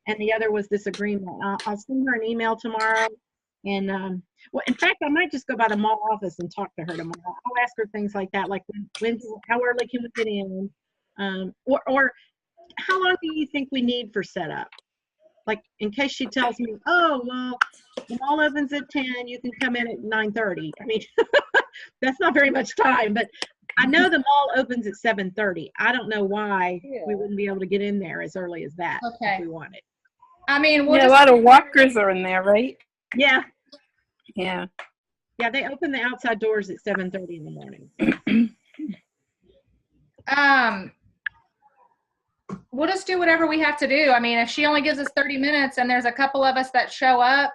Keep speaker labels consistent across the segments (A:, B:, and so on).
A: and the other was this agreement. I'll send her an email tomorrow. And well, in fact, I might just go by the mall office and talk to her tomorrow. I'll ask her things like that, like how early can we get in, or how long do you think we need for setup? Like in case she tells me, oh well, the mall opens at 10, you can come in at 9:30. I mean, that's not very much time, but I know the mall opens at 7:30. I don't know why we wouldn't be able to get in there as early as that if we wanted.
B: I mean,
C: a lot of walkers are in there, right?
A: Yeah.
C: Yeah.
A: Yeah, they open the outside doors at 7:30 in the morning.
B: We'll just do whatever we have to do. I mean, if she only gives us 30 minutes and there's a couple of us that show up,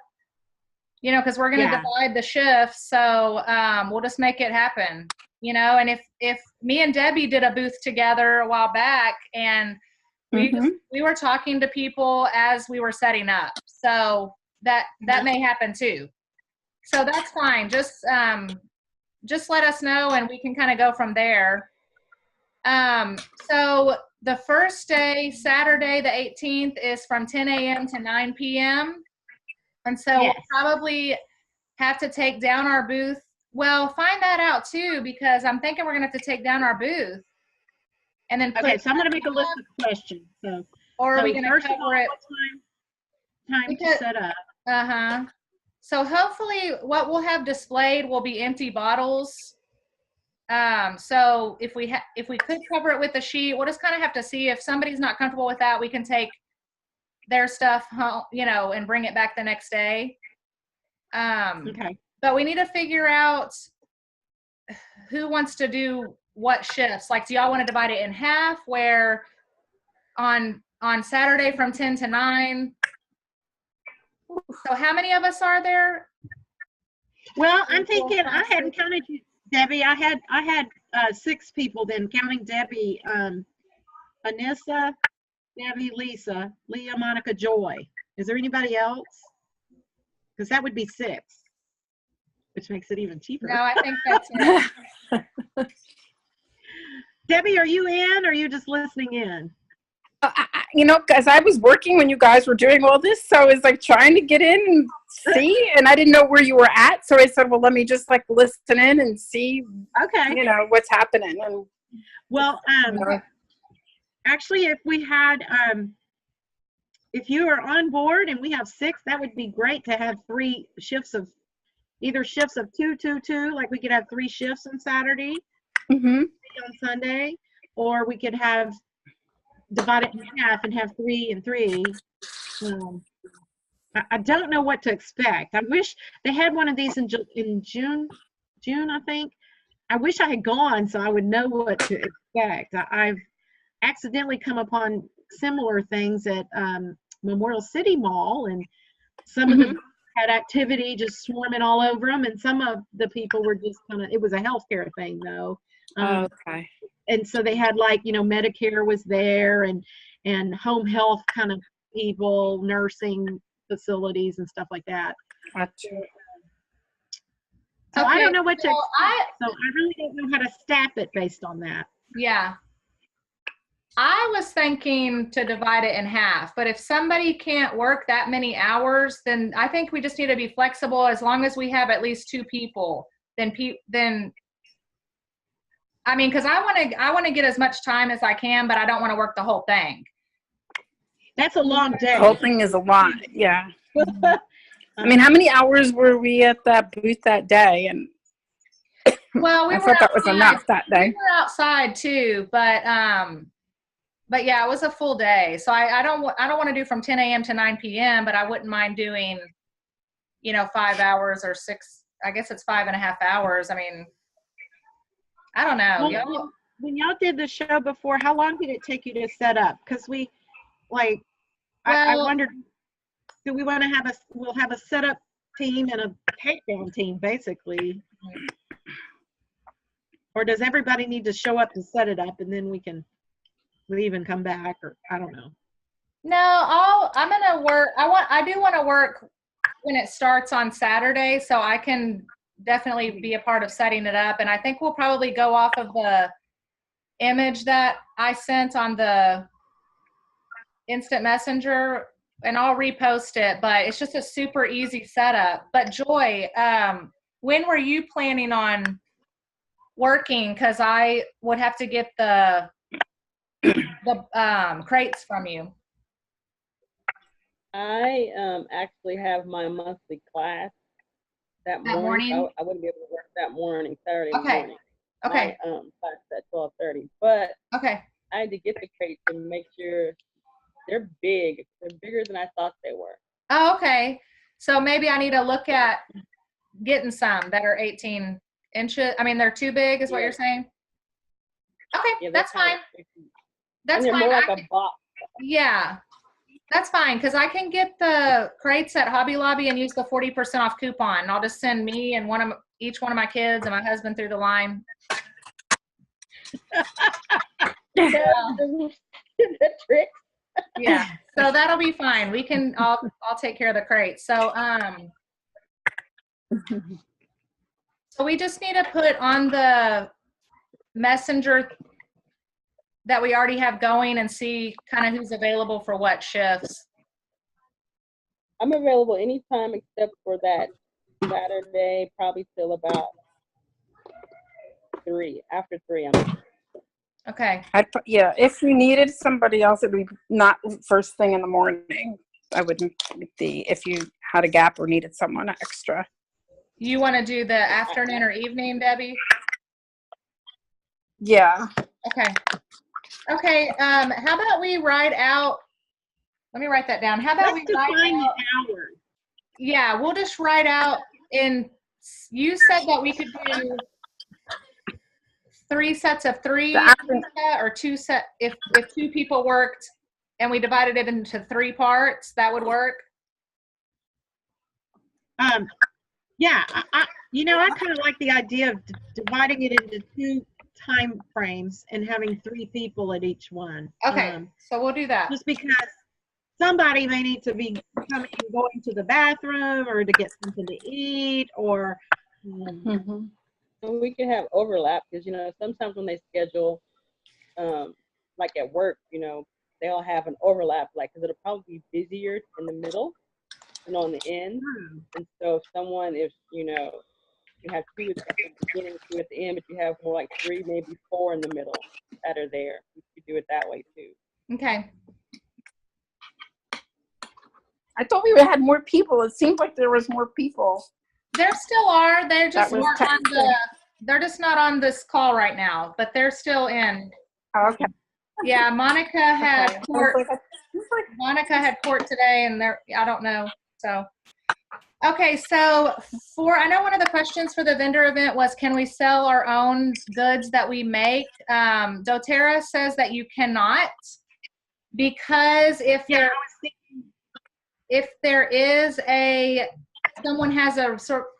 B: you know, because we're going to divide the shifts. So we'll just make it happen, you know. And if me and Debbie did a booth together a while back, and we were talking to people as we were setting up. So that may happen too. So that's fine. Just let us know and we can kind of go from there. So the first day, Saturday, the 18th, is from 10 a.m. to 9 p.m. And so we'll probably have to take down our booth. Well, find that out too, because I'm thinking we're going to have to take down our booth. And then
A: okay, so I'm going to make a list of questions. So,
B: or are we going to cover it?
A: Time to set up.
B: So hopefully what we'll have displayed will be empty bottles. So if we could cover it with a sheet, we'll just kind of have to see if somebody's not comfortable with that. We can take their stuff home, you know, and bring it back the next day.
A: Okay.
B: But we need to figure out who wants to do what shifts. Like, do y'all want to divide it in half, where on Saturday from 10 to 9? So how many of us are there?
A: Well, I'm thinking, I hadn't counted you, Debbie. I had 6 people then, counting Debbie, Anissa, Debbie, Lisa, Leah, Monica, Joy. Is there anybody else? Because that would be 6, which makes it even cheaper.
B: No, I think that's it.
A: Debbie, are you in, or are you just listening in?
C: You know, because I was working when you guys were doing all this, so I was like trying to get in and see, and I didn't know where you were at, so I said, well, let me just like listen in and see,
A: okay,
C: you know, what's happening. And
A: well, actually, if we had, if you are on board and we have 6, that would be great to have 3 shifts of, either shifts of 2, 2, 2, like we could have 3 shifts on Saturday, on Sunday, or we could have divide it in half and have 3 and 3. I don't know what to expect. I wish they had one of these in June, I think. I wish I had gone so I would know what to expect. I've accidentally come upon similar things at Memorial City Mall, and some of them had activity just swarming all over them, and some of the people were just kind of, it was a healthcare thing though.
C: Okay.
A: And so they had, like, you know, Medicare was there, and home health kind of people, nursing facilities and stuff like that.
C: Gotcha.
A: So okay, I don't know what to expect. So I really don't know how to staff it based on that.
B: Yeah. I was thinking to divide it in half, but if somebody can't work that many hours, then I think we just need to be flexible. As long as we have at least 2 people, then I mean, because I want to get as much time as I can, but I don't want to work the whole thing.
A: That's a long day.
C: The whole thing is a lot. Yeah. I mean, how many hours were we at that booth that day? And
B: well,
C: I thought that was enough that day.
B: We were outside too, but yeah, it was a full day. So I don't want to do from 10 a.m. to 9 p.m., but I wouldn't mind doing, you know, 5 hours or 6. I guess it's 5.5 hours. I mean, I don't know.
A: Well, when y'all did the show before, how long did it take you to set up? Because we, like, I wondered, do we want to we'll have a setup team and a takedown team, basically. Or does everybody need to show up and set it up, and then we can leave and come back, or I don't know.
B: No, I'm gonna work. I do want to work when it starts on Saturday, so I can definitely be a part of setting it up. And I think we'll probably go off of the image that I sent on the instant messenger and I'll repost it, but it's just a super easy setup. But Joy, when were you planning on working? Because I would have to get the crates from you.
D: I actually have my monthly class that morning.
B: morning?
D: I wouldn't be able to work that morning, Saturday
B: Okay.
D: morning.
B: Okay.
D: My class is at 12:30, but
B: Okay.
D: I had to get the crates and make sure they're big. They're bigger than I thought they were.
B: Oh, okay. So maybe I need to look at getting some that are 18 inches. I mean, they're too big, is what
D: Yeah.
B: you're saying? Okay,
D: Yeah,
B: that's fine. That's
D: and they're
B: fine.
D: more like
B: I
D: a
B: can-
D: box.
B: yeah, that's fine because I can get the crates at Hobby Lobby and use the 40% off coupon. And I'll just send me and each one of my kids and my husband through the line.
D: The trick.
B: Yeah, so that'll be fine. We can. I'll take care of the crates. So so we just need to put on the messenger that we already have going and see kind of who's available for what shifts.
D: I'm available anytime except for that Saturday, probably till about 3. After 3, I'm
B: Okay.
C: Yeah, if you needed somebody else, it would be not first thing in the morning. I wouldn't if you had a gap or needed someone extra.
B: You want to do the afternoon or evening, Debbie?
C: Yeah.
B: Okay. Okay. How about we write out? Let me write that down. How about
A: Let's
B: we write
A: define
B: out?
A: the hours.
B: Yeah, we'll just write out in. You said that we could do 3 sets of 3 or 2 set if 2 people worked and we divided it into 3 parts, that would work.
A: Yeah, I kind of like the idea of dividing it into 2 time frames and having 3 people at each one.
B: Okay, so we'll do that.
A: Just because somebody may need to be going to the bathroom or to get something to eat or.
C: Mm-hmm.
D: And we can have overlap because, sometimes when they schedule, like at work, they'll have an overlap, because it'll probably be busier in the middle and on the end. And so if you have 2 at the beginning, 2 at the end, but you have more like 3, maybe 4 in the middle that are there. You could do it that way too.
B: Okay.
C: I thought we had more people. It seemed like there was more people.
B: There still are. They're just
C: That was
B: not on they're just not on this call right now, but they're still in.
C: Oh, okay.
B: Yeah, Monica had
C: Okay.
B: court. Monica had court today, and I don't know. So, okay. So I know one of the questions for the vendor event was, can we sell our own goods that we make? doTERRA says that you cannot, because if there is someone has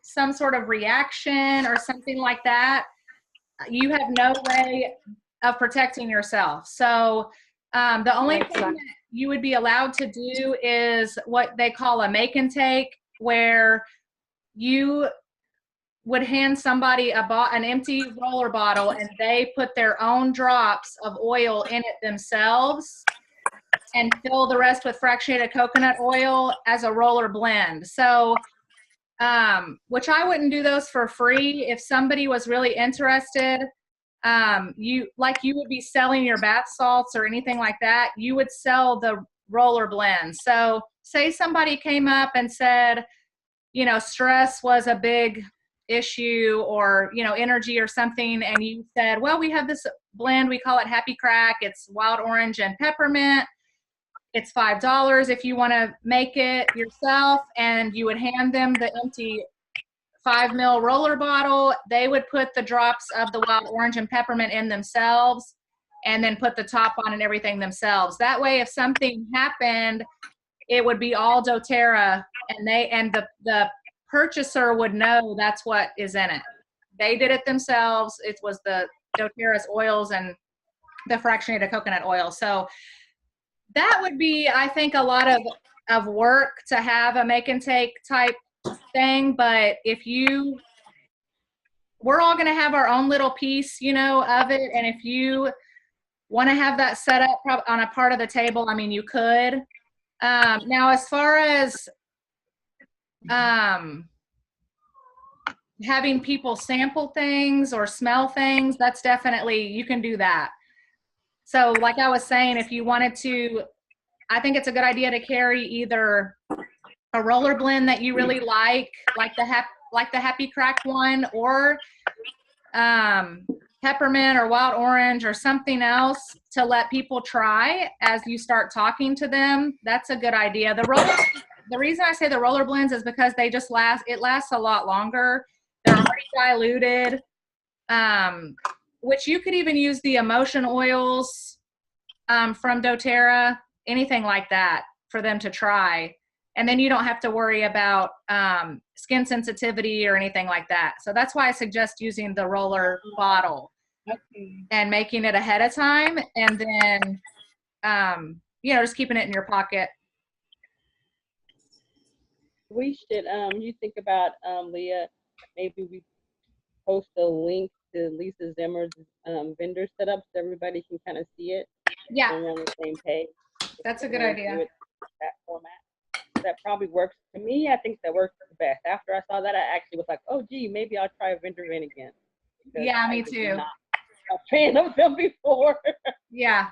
B: some sort of reaction or something like that, you have no way of protecting yourself. So the only thing that you would be allowed to do is what they call a make and take, where you would hand somebody an empty roller bottle and they put their own drops of oil in it themselves and fill the rest with fractionated coconut oil as a roller blend. So, which I wouldn't do those for free. If somebody was really interested, you would be selling your bath salts or anything like that, you would sell the roller blend. So say somebody came up and said, stress was a big issue, or, energy or something. And you said, well, we have this blend, we call it Happy Crack. It's wild orange and peppermint. It's $5 if you want to make it yourself, and you would hand them the empty 5 ml roller bottle. They would put the drops of the wild orange and peppermint in themselves and then put the top on and everything themselves. That way, if something happened, it would be all doTERRA, and the purchaser would know that's what is in it. They did it themselves. It was the doTERRA's oils and the fractionated coconut oil. So that would be, I think, a lot of work to have a make and take type thing. But we're all going to have our own little piece, of it. And if you want to have that set up on a part of the table, I mean, you could. Now, as far as having people sample things or smell things, that's definitely, you can do that. So like I was saying, if you wanted to, I think it's a good idea to carry either a roller blend that you really like the Happy Crack one, or peppermint or wild orange or something else to let people try as you start talking to them. That's a good idea. The reason I say the roller blends is because they just it lasts a lot longer. They're already diluted, which you could even use the emotion oils from doTERRA, anything like that for them to try. And then you don't have to worry about skin sensitivity or anything like that. So that's why I suggest using the roller bottle and making it ahead of time. And then, just keeping it in your pocket.
D: We should, you think about, Leah, maybe we post a link to Lisa Zimmer's vendor setup so everybody can kind of see it.
B: Yeah.
D: And we're on the same page.
B: That's a good idea.
D: That format. That probably works for me. I think that works the best. After I saw that, I actually was like, oh, gee, maybe I'll try a vendor in again.
B: Yeah, me too.
D: Not a fan of them before.
B: Yeah,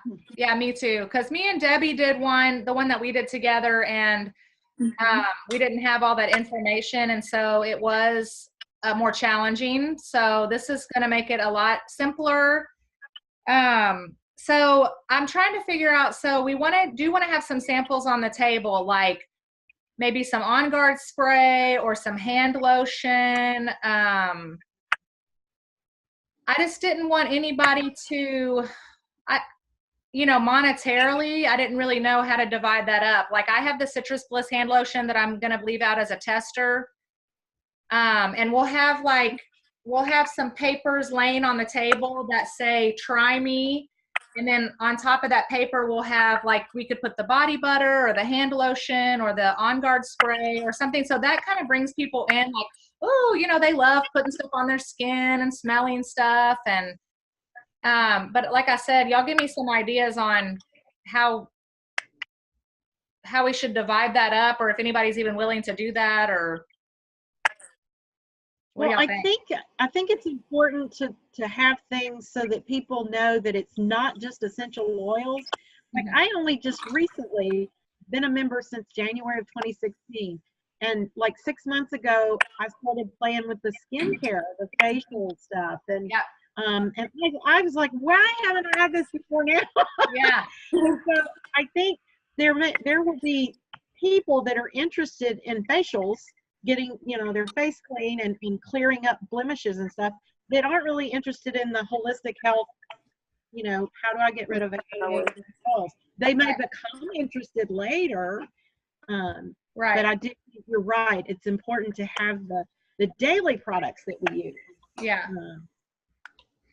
B: me too. Because me and Debbie did the one that we did together, and we didn't have all that information, and so it was more challenging. So this is going to make it a lot simpler. So I'm trying to figure out. So we want to have some samples on the table, like maybe some On Guard spray or some hand lotion. I just didn't want anybody to, monetarily, I didn't really know how to divide that up. Like I have the Citrus Bliss hand lotion that I'm going to leave out as a tester. And we'll have some papers laying on the table that say, try me. And then on top of that paper, we'll have we could put the body butter or the hand lotion or the On Guard spray or something. So that kind of brings people in they love putting stuff on their skin and smelling stuff. And, but like I said, y'all give me some ideas on how we should divide that up, or if anybody's even willing to do that, or.
A: Well, I think it's important to have things so that people know that it's not just essential oils. Like I only just recently been a member since January of 2016. And 6 months ago, I started playing with the skincare, the facial stuff. And I was like, why haven't I had this before now?
B: Yeah.
A: So I think there will be people that are interested in facials, getting their face clean and clearing up blemishes and stuff, that aren't really interested in the holistic health. How do I get rid of it? They may become interested later.
B: Right.
A: But I do think you're right. It's important to have the daily products that we use.
B: Yeah.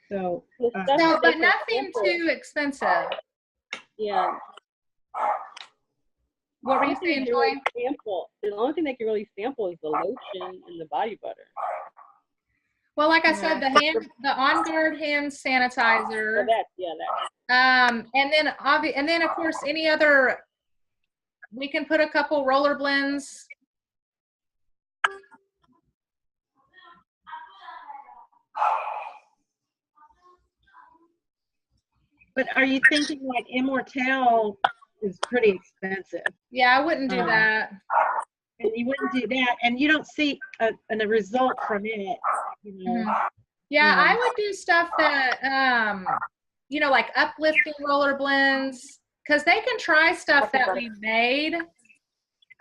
A: But
B: nothing too expensive.
D: Yeah.
B: What were you saying, Joy?
D: The only thing they can really sample is the lotion and the body butter.
B: Well, like I said, the On Guard hand sanitizer.
D: That.
B: And then of course any other. We can put a couple roller blends.
A: But are you thinking Immortelle is pretty expensive?
B: Yeah, I wouldn't do that.
A: And you wouldn't do that, and you don't see a result from it.
B: Yeah, I would do stuff that, like uplifting roller blends, because they can try stuff that we made.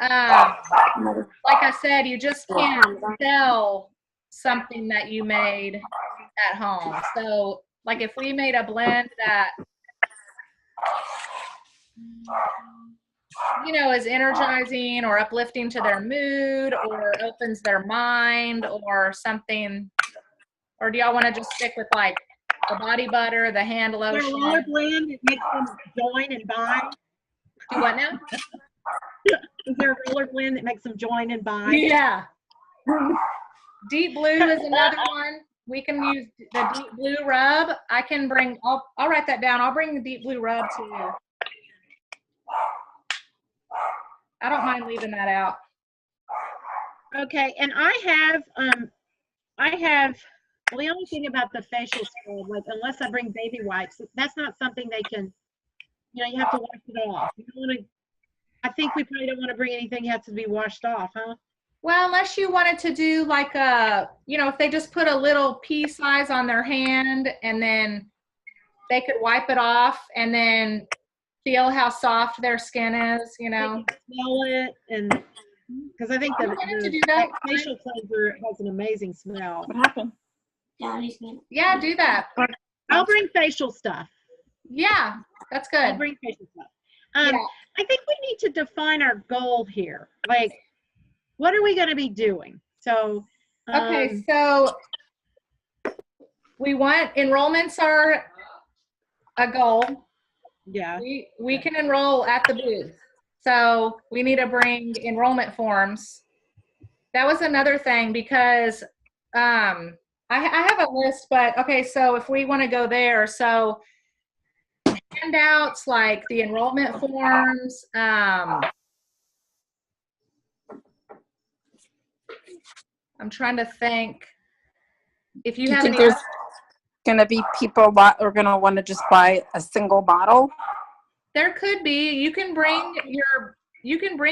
B: Like I said, you just can't sell something that you made at home. So, if we made a blend that, is energizing or uplifting to their mood or opens their mind or something, or do y'all want to just stick with the body butter, the hand lotion?
A: Is there a roller blend that makes them join and buy?
B: Do what now?
A: Is there a roller blend that makes them join and buy?
B: Yeah. Deep Blue is another one. We can use the Deep Blue rub. I'll write that down. I'll bring the Deep Blue rub to you. I don't mind leaving that out.
A: Okay, and I have, well, the only thing about the facial scrub, like unless I bring baby wipes, that's not something they can, you have to wash it off. You don't want to, I think we probably don't want to bring anything that has to be washed off, huh?
B: Well, unless you wanted to do like a, if they just put a little pea size on their hand and then they could wipe it off and then feel how soft their skin is,
A: They can smell it, and because I think
B: I'm willing to do that.
A: facial cleanser has an amazing smell.
C: What happened?
B: Yeah, do that.
A: I'll bring facial stuff.
B: Yeah, that's
A: I'll
B: good.
A: bring facial stuff.
B: Yeah.
A: I think we need to define our goal here. Like, what are we going to be doing? So,
B: Okay, so we want enrollments are a goal.
A: yeah.
B: We can enroll at the booth. So we need to bring enrollment forms. That was another thing because I have a list, but okay, so if we want to go there, so handouts like the enrollment forms, I'm trying to think if you
C: Do you
B: have
C: think
B: any.
C: there's going to be people that are going to want to just buy a single bottle?
B: There could be. You can bring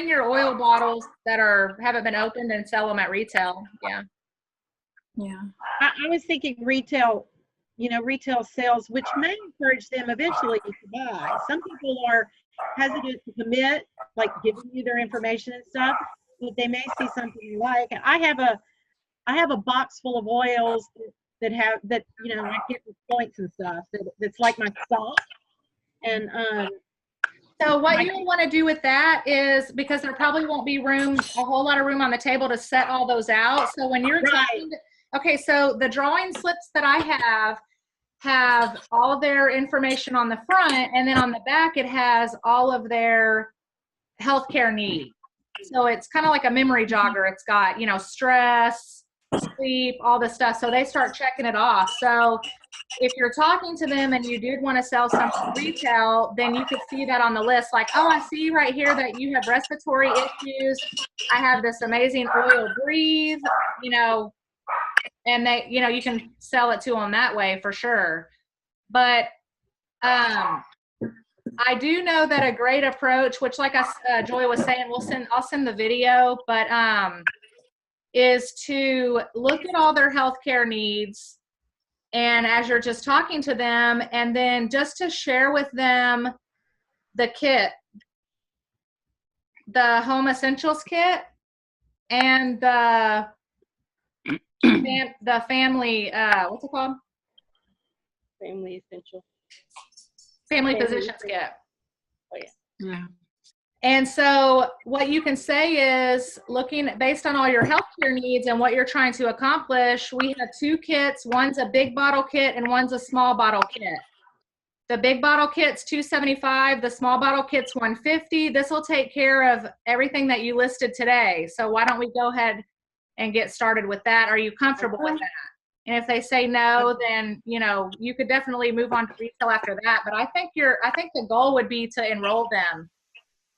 B: your oil bottles that haven't been opened and sell them at retail. Yeah.
C: Yeah.
A: I was thinking retail, retail sales, which may encourage them eventually to buy. Some people are hesitant to commit, like giving you their information and stuff, but they may see something you like. I have a box full of oils that I get with points and stuff that's like my stock. And
B: So what you want to do with that is, because there probably won't be a whole lot of room on the table to set all those out. So when you're talking, okay, so the drawing slips that I have all their information on the front, and then on the back it has all of their healthcare needs. So it's kind of like a memory jogger. It's got, stress, sleep, all this stuff. So they start checking it off. So if you're talking to them and you did want to sell something retail, then you could see that on the list. Like, oh, I see right here that you have respiratory issues. I have this amazing oil breathe, and they, you can sell it to them that way for sure. But I do know that a great approach, which like Joy was saying, I'll send the video, but is to look at all their healthcare needs. And as you're just talking to them, and then just to share with them the kit, the Home Essentials kit, and the family, what's it called?
D: Family Essential.
B: Family Physicians kit.
D: Oh, yeah.
C: Yeah.
B: And so what you can say is, looking based on all your healthcare needs and what you're trying to accomplish, we have two kits. One's a big bottle kit and one's a small bottle kit. The big bottle kit's $275. The small bottle kit's $150. This will take care of everything that you listed today. So why don't we go ahead and get started with that? Are you comfortable with that? And if they say no, then, you could definitely move on to retail after that. But I think the goal would be to enroll them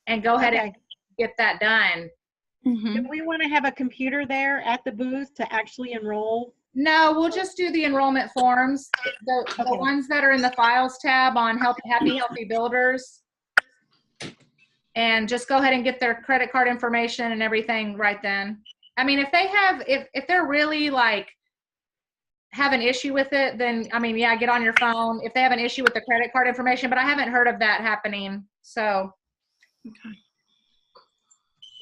B: and go ahead and get that done.
C: Mm-hmm.
A: Do we want to have a computer there at the booth to actually enroll?
B: No, we'll just do the enrollment forms, the ones that are in the files tab on Happy Healthy Builders. And just go ahead and get their credit card information and everything right then. I mean, if they're really like have an issue with it, then get on your phone if they have an issue with the credit card information, but I haven't heard of that happening. So.
C: Okay.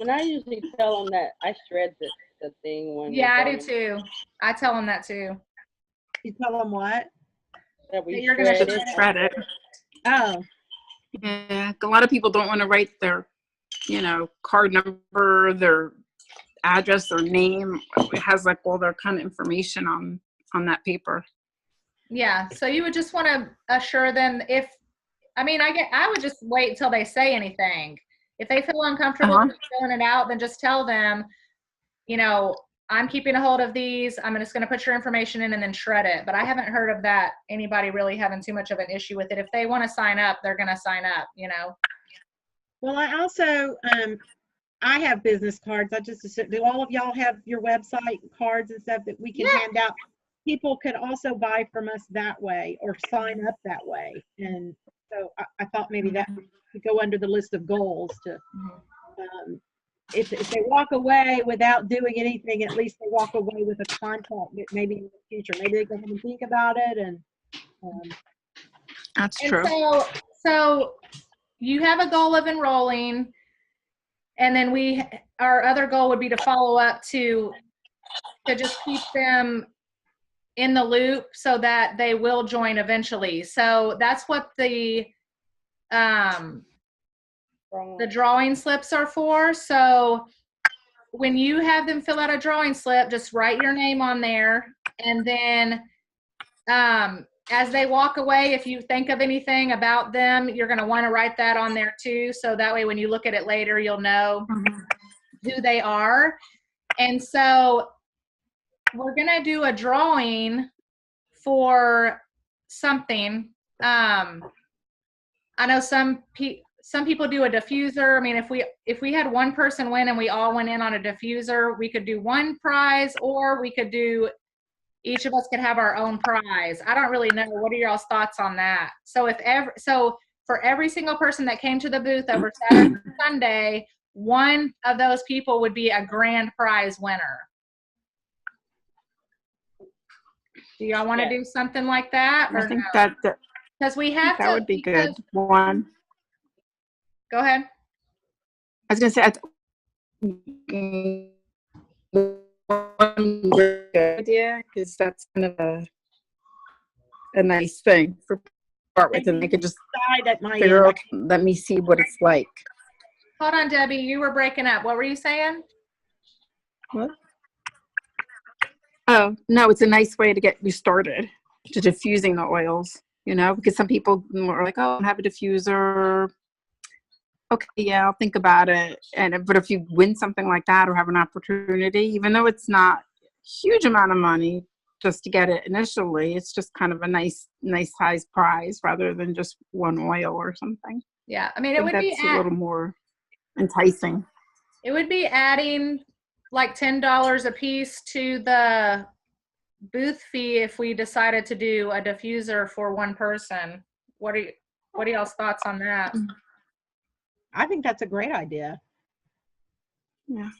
D: And I usually tell them that I shred the thing when.
B: Yeah, I do too. I tell them that too.
A: You tell them what?
D: That we
B: You're gonna
D: shred
C: Just
D: it.
C: shred it.
A: Oh,
C: Yeah. A lot of people don't want to write their, card number, their address, their name. It has like all their kind of information on that paper.
B: Yeah. So you would just want to assure them I would just wait until they say anything. If they feel uncomfortable with filling it out, then just tell them, I'm keeping a hold of these. I'm just going to put your information in and then shred it. But I haven't heard of that, anybody really having too much of an issue with it. If they want to sign up, they're going to sign up,
A: well, I also, I have business cards. I just assume, do all of y'all have your website cards and stuff that we can
B: Yeah.
A: hand out? People could also buy from us that way or sign up that way. And so I thought maybe that could go under the list of goals to, if they walk away without doing anything, at least they walk away with a contact that maybe in the future, maybe they go home and think about it. And
C: That's
B: And
C: true.
B: so you have a goal of enrolling, and then our other goal would be to follow up to just keep them in the loop so that they will join eventually. So that's what the drawing slips are for. So when you have them fill out a drawing slip, just write your name on there, and then as they walk away, if you think of anything about them, you're going to want to write that on there too. So that way, when you look at it later, you'll know who they are. And so we're going to do a drawing for something. I know some people do a diffuser. I mean, if we had one person win and we all went in on a diffuser, we could do one prize, or we could do, each of us could have our own prize. I don't really know. What are y'all's thoughts on that? So for every single person that came to the booth over Saturday and Sunday, one of those people would be a grand prize winner. Do y'all want to do something like that?
C: I think that
B: because we have
C: that would be good. One.
B: Go ahead.
C: I was going to say, one good idea, because that's kind of a nice thing for start with, and they could just figure out, let me see what it's like.
B: Hold on, Debbie, you were breaking up. What were you saying?
C: What? Oh, no, it's a nice way to get you started to diffusing the oils, because some people are like, oh, I have a diffuser. Okay, yeah, I'll think about it. But if you win something like that or have an opportunity, even though it's not a huge amount of money just to get it initially, it's just kind of a nice size prize rather than just one oil or something.
B: Yeah, I mean, it would be
C: a little more enticing.
B: It would be adding like $10 a piece to the booth fee if we decided to do a diffuser for one person. What are y'all's thoughts on that?
A: I think that's a great idea.
C: Yeah.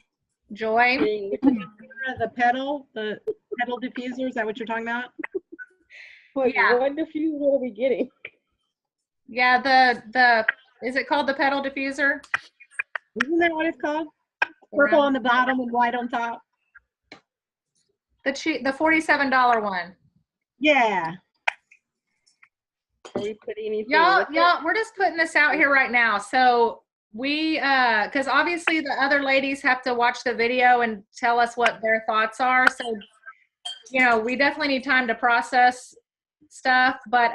B: Joy?
A: The pedal diffuser, is that what you're talking about?
B: Yeah.
D: What diffuser are we getting?
B: Yeah, is it called the pedal diffuser?
A: Isn't that what it's called? Purple on the bottom and white on top.
B: The $47 one.
A: Yeah.
D: Are we putting anything?
B: Y'all, we're just putting this out here right now. So we, because obviously the other ladies have to watch the video and tell us what their thoughts are. So, we definitely need time to process stuff. But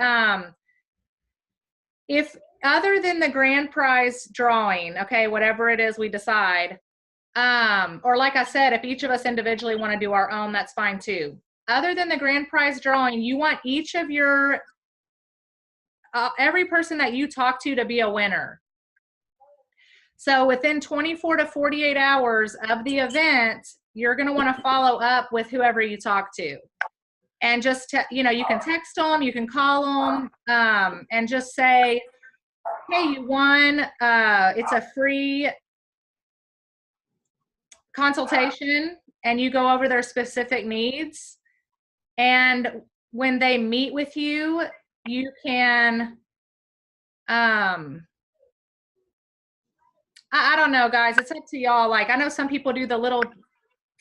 B: if other than the grand prize drawing, okay, whatever it is we decide, or like I said, if each of us individually want to do our own, that's fine too. Other than the grand prize drawing, you want each of your every person that you talk to be a winner. So within 24 to 48 hours of the event, you're going to want to follow up with whoever you talk to. And just, you can text them, you can call them, and just say, hey, you won. It's a free consultation, and you go over their specific needs. And when they meet with you, you can, I don't know, guys. It's up to y'all. Like, I know some people do the little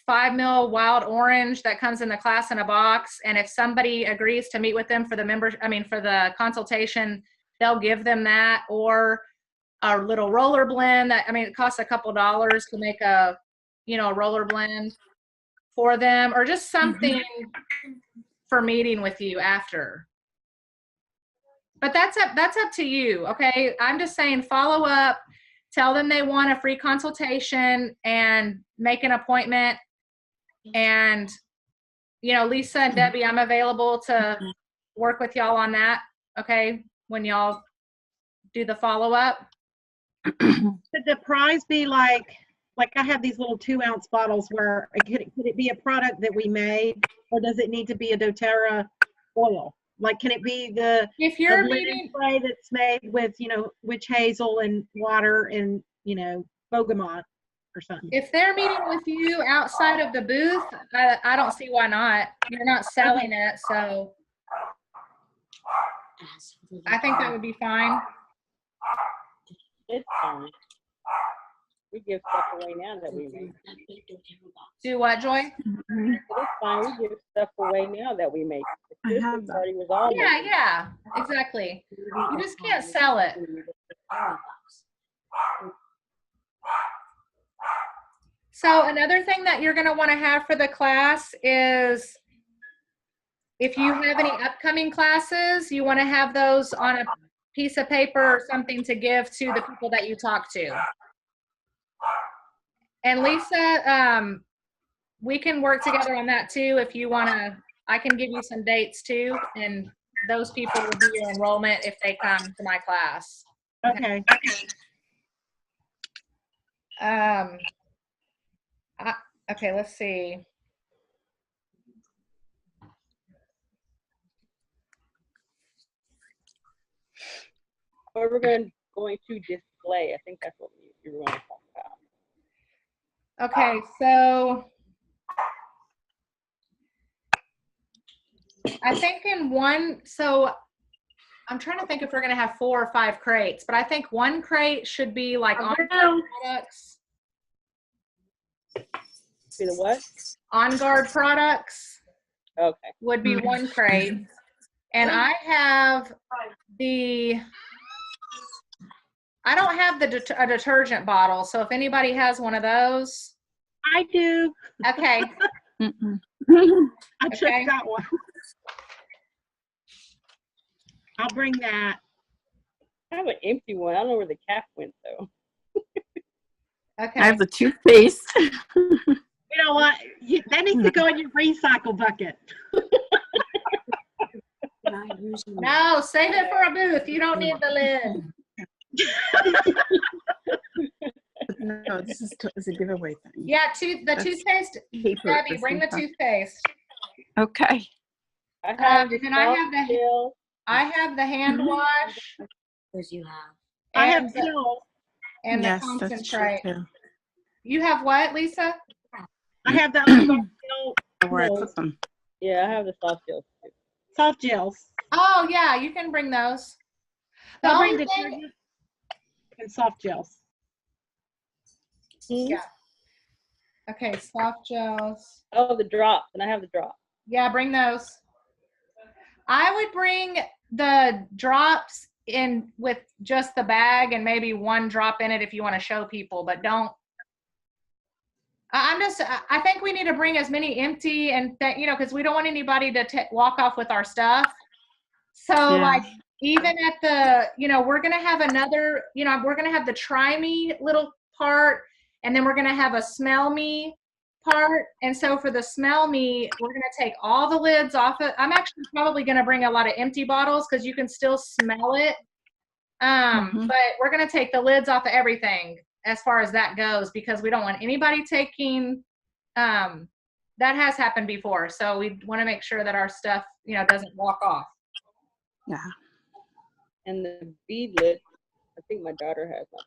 B: 5 ml wild orange that comes in the class in a box. And if somebody agrees to meet with them for the consultation, they'll give them that, or a little roller blend it costs a couple dollars to make a roller blend for them, or just something for meeting with you after. But that's up to you. Okay. I'm just saying, follow up, tell them they want a free consultation, and make an appointment. And, Lisa and Debbie, I'm available to work with y'all on that. Okay. When y'all do the follow up.
A: Could the prize be like like I have these little 2-ounce bottles where could it be a product that we made, or does it need to be a doTERRA oil? Like, can it be the
B: If you're
A: linen
B: meeting,
A: spray that's made with, witch hazel and water and, bergamot or something?
B: if they're meeting with you outside of the booth, I don't see why not. You're not selling it, so I think that would be fine.
D: It's fine. We give stuff away now that we make.
B: Do what, Joy?
D: It's fine. We give stuff away now that we make.
C: I
D: The
C: have
D: Christmas
C: that.
D: party was all
B: Yeah,
D: making.
B: yeah, exactly. You just can't sell it. So another thing that you're going to want to have for the class is if you have any upcoming classes, you want to have those on a piece of paper or something to give to the people that you talk to. And Lisa, we can work together on that too if you want to. I can give you some dates too, and those people will be your enrollment if they come to my class.
A: Okay.
B: Okay, let's see.
D: But we're going to display. I think that's what you were going to talk about.
B: Okay, so I think so I'm trying to think if we're going to have 4 or 5 crates, but I think one crate should be like On Guard products.
D: See the what?
B: On Guard products
D: Okay.
B: would be one crate. And I don't have a detergent bottle, so if anybody has one of those.
A: I do.
B: Okay.
A: I just
B: Okay.
A: got one. I'll bring that.
D: I have an empty one. I don't know where the cap went though.
C: I
B: Okay.
C: have the toothpaste.
A: You know what? That needs to go in your recycle bucket.
B: No, save it for a booth. You don't need the lid.
C: No, this is a giveaway thing.
B: Yeah, the toothpaste.
C: Paper
B: Gabby,
C: is
B: bring the
C: inside.
B: toothpaste.
C: Okay.
D: I have
B: And then I have the hand wash
A: I have
B: and the,
A: pills.
B: and the
C: Yes, that's true
B: concentrate.
C: too.
B: You have what, Lisa?
A: I have the pill
C: Where I
A: pills.
C: put them.
D: Yeah, I have the soft gels.
A: Soft gels.
B: Oh yeah, you can bring those. The
A: I'll bring
B: only thing,
A: detergent and soft gels.
B: yeah. Okay, soft gels.
D: Oh, the drops, and I have the drops.
B: Yeah, bring those. I would bring the drops in with just the bag and maybe one drop in it if you want to show people, but don't. I think we need to bring as many empty and, because we don't want anybody to walk off with our stuff. So
C: Yeah.
B: like even at the, we're going to have another, we're going to have the try me little part, and then we're going to have a smell me part. And so for the smell me, we're going to take all the lids off it. I'm actually probably going to bring a lot of empty bottles because you can still smell it. But we're going to take the lids off of everything as far as that goes, because we don't want anybody taking, that has happened before. So we want to make sure that our stuff, doesn't walk off.
C: Yeah.
D: And the bead lid, I think my daughter has one.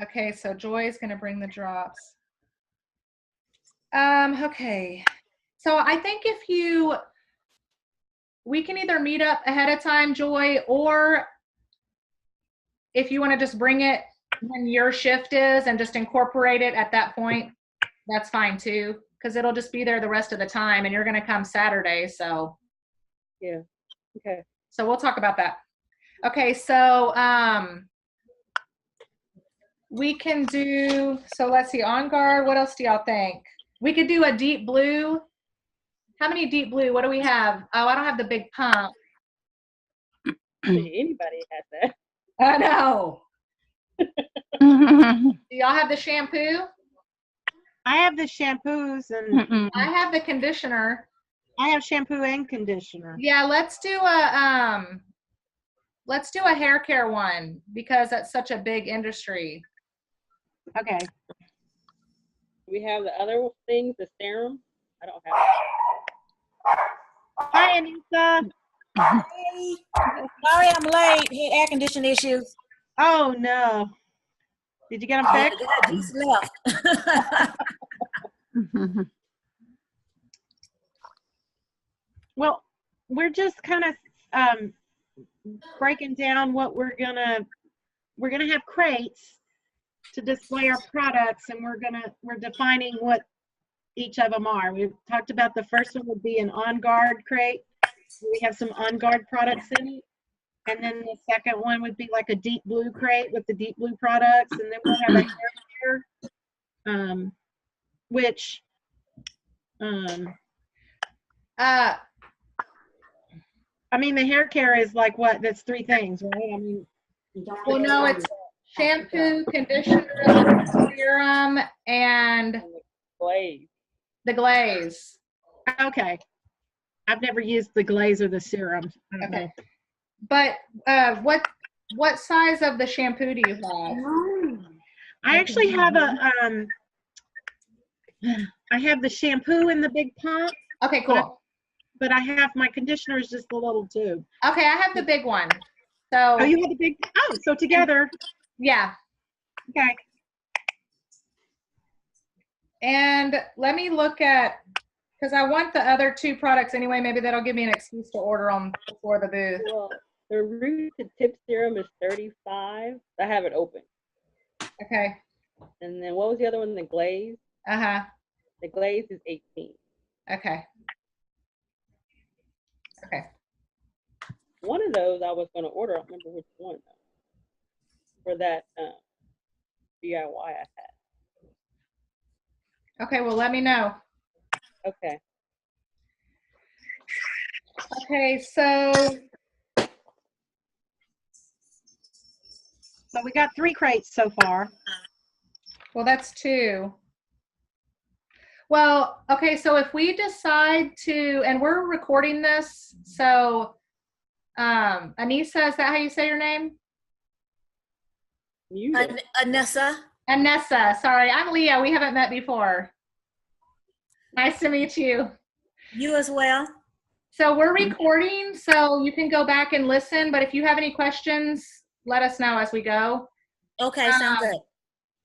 B: Okay, so Joy is going to bring the drops. Okay. So I think we can either meet up ahead of time, Joy, or if you want to just bring it when your shift is and just incorporate it at that point, that's fine too, because it'll just be there the rest of the time, and you're going to come Saturday. So
D: Yeah. Okay.
B: So we'll talk about that. Okay, so we can do, so let's see, On Guard, what else do y'all think? We could do a deep blue. How many deep blue? What do we have? Oh, I don't have the big pump.
D: Anybody has that.
B: I know. Do y'all have the shampoo?
A: I have the shampoos and
B: I have the conditioner.
A: I have shampoo and conditioner.
B: Yeah, let's do a hair care one because that's such a big industry.
A: Okay.
D: we have the other things, the serum. I don't have it.
A: Hi, Anissa.
E: Hey, sorry I'm late. Had air conditioning issues.
A: Oh, no. Did you get them
E: Yeah,
A: fixed?
E: I just left.
C: Mhm.
A: Well, we're just kind of breaking down what we're gonna have crates to display our products, and we're defining what each of them are. We've talked about the first one would be an On Guard crate. We have some On Guard products in it. And then the second one would be like a deep blue crate with the deep blue products. And then we'll have a hair care, which,
B: Uh,
A: I mean, the hair care is like what? That's three things, right? I mean,
B: well, no, it's shampoo, conditioner, serum, and
D: And the glaze.
B: the glaze.
A: okay. I've never used the glaze or the serum. I don't
B: Okay.
A: know.
B: But what size of the shampoo do you have?
A: I actually have I have the shampoo in the big pump,
B: Okay, cool.
A: but I have my conditioner is just a little tube.
B: Okay, I have the big one. So
A: Oh, you have the big, oh, so together,
B: yeah.
A: okay.
B: And let me look at, because I want the other two products anyway. Maybe that'll give me an excuse to order them before the booth.
D: Well, the root to tip serum is 35. I have it open.
B: Okay.
D: And then what was the other one? The glaze.
B: Uh-huh.
D: The glaze is 18.
B: Okay. Okay.
D: One of those I was going to order. I don't remember which one though. For that DIY I had.
B: Okay, well, let me know.
D: Okay.
B: Okay, so
A: So we got 3 crates so far.
B: well, that's 2. Well, okay, so if we decide to, and we're recording this, so Anissa, is that how you say your name?
D: Muted.
E: Anessa,
B: Anessa, sorry, I'm Leah. We haven't met before. Nice to meet you.
E: you as well.
B: So we're recording, so you can go back and listen, but if you have any questions, let us know as we go.
E: Okay, sounds good.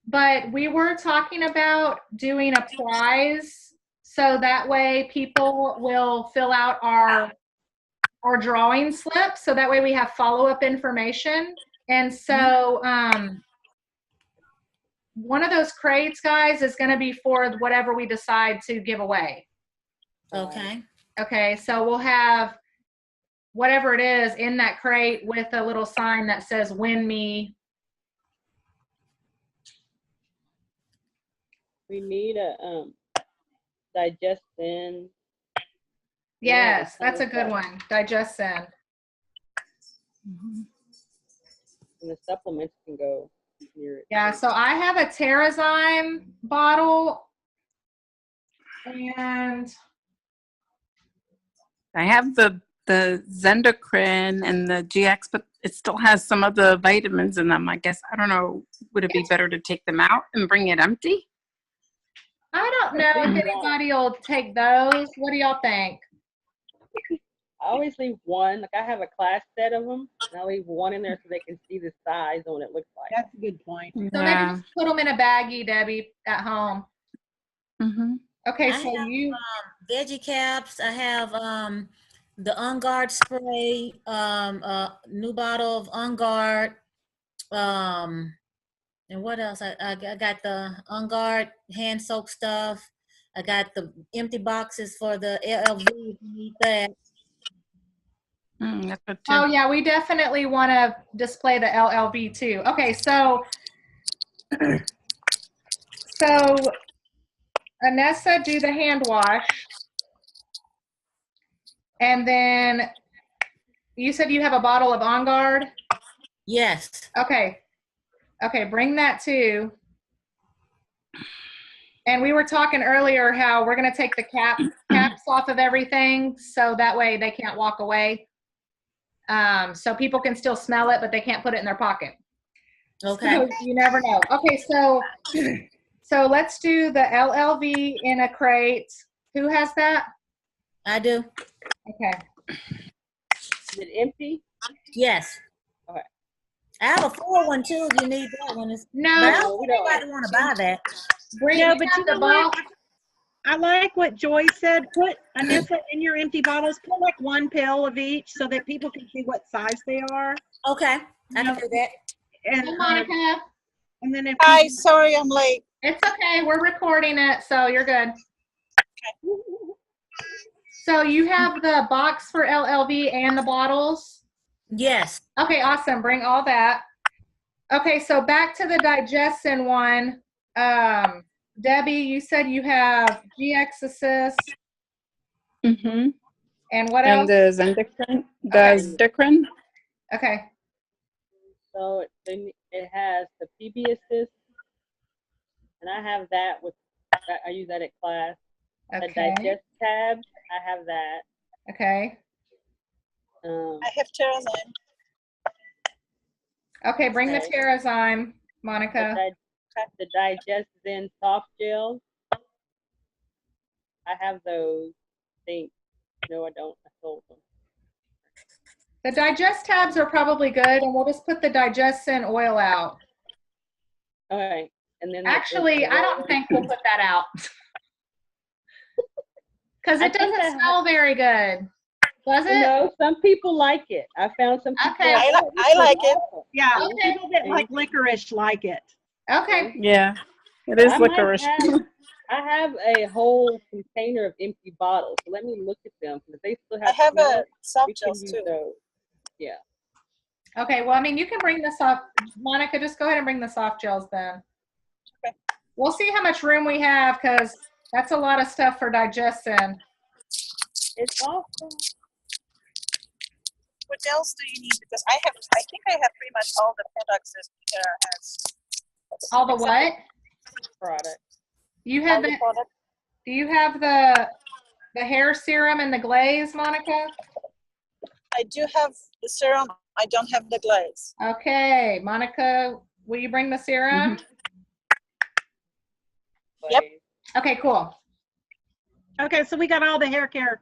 B: But we were talking about doing a prize, so that way people will fill out our drawing slip, so that way we have follow-up information. And so one of those crates, guys, is going to be for whatever we decide to give away.
E: Okay.
B: Okay, so we'll have whatever it is in that crate with a little sign that says "Win Me."
D: We need a digestin.
B: Yes, that's a good one. Digestin.
D: And the supplements can go near it.
B: Yeah, so I have a Terrazyme bottle, and
C: I have the Zendocrine and the GX, but it still has some of the vitamins in them. I guess, I don't know, would it be better to take them out and bring it empty?
B: I don't know if anybody will take those. What do y'all think?
D: I always leave one. Like I have a class set of them, and I leave one in there so they can see the size and what it looks like.
A: That's a good point.
B: So
C: Yeah.
B: maybe just put them in a baggie, Debbie, at home.
C: Mm-hmm.
B: Okay,
E: I
B: so
E: have,
B: you,
E: Veggie caps. I have the On Guard spray, new bottle of On Guard. And what else? I got the On Guard hand soap stuff. I got the empty boxes for the LLV if you need that.
C: That's good too.
B: oh yeah, we definitely want to display the LLV too. Okay, so Anessa, do the hand wash. And then you said you have a bottle of On Guard?
E: Yes.
B: Okay. Okay, bring that too. And we were talking earlier how we're going to take the caps off of everything, so that way they can't walk away. So people can still smell it, but they can't put it in their pocket.
E: Okay.
B: So you never know. Okay, so So let's do the LLV in a crate. Who has that?
E: I do.
B: Okay.
D: Is it empty?
E: Yes.
D: Okay.
E: I have a full one too. If you need that one, but I
B: No,
E: don't think anybody want to buy that.
B: bring
A: No,
B: we
A: but
B: have
A: you
B: the
A: know what?
B: box.
A: I like what Joy said. Put, Anissa, in your empty bottles, put like one pill of each so that people can see what size they are.
E: Okay, I can do that.
A: And,
B: Hey, Monica.
A: and then if
F: Hi,
A: you,
F: sorry I'm late.
B: It's okay. We're recording it, so you're good. So you have the box for LLV and the bottles?
E: Yes.
B: Okay, awesome. Bring all that. Okay, so back to the digestion one. Debbie, you said you have GX Assist
C: Mm-hmm.
B: and what
C: And
B: else?
C: the Zendecrine.
B: Okay.
C: Zendecrine.
B: Okay.
D: So it has the PB Assist, and I have that with, I use that at class. The
B: Okay.
D: Digest tab, I have that.
B: Okay.
F: I have Terrazyme.
B: Okay, bring the
D: Okay.
B: Terrazyme,
D: The,
B: Monica.
D: the Digest Zen soft gels, I have those. No, I don't. I sold them.
B: The digest tabs are probably good, and we'll just put the digestion oil out.
D: Okay, and then
B: Actually, I don't think we'll put that out. Because
D: I
B: it
D: think
B: doesn't
D: I
B: smell very good. Does it?
D: No, some people like it. I found some people.
B: Okay.
D: like, "Oh, this
F: I
D: is
F: like it."
D: awesome."
A: yeah,
B: Okay.
A: people that like licorice like it.
B: Okay.
C: Yeah, it is
D: I might
C: licorice.
D: I have a whole container of empty bottles. So let me look at them because they still have.
F: I have
D: smell,
F: a
D: we
F: soft
D: can
F: gels
D: use
F: too.
D: those. Yeah.
B: Okay, well, I mean, you can bring the soft, Monica, just go ahead and bring the soft gels then.
F: Okay.
B: We'll see how much room we have because that's a lot of stuff for digestion.
D: It's awesome.
F: What else do you need? Because I think I have pretty much all the products that Tara has.
B: All the what?
D: Product.
B: You
F: All
B: have
F: the
B: the,
F: products.
B: do you have the hair serum and the glaze, Monica?
F: I do have the serum. I don't have the glaze.
B: Okay, Monica, will you bring the serum?
F: Yep.
B: Okay, cool.
A: Okay, so we got all the hair care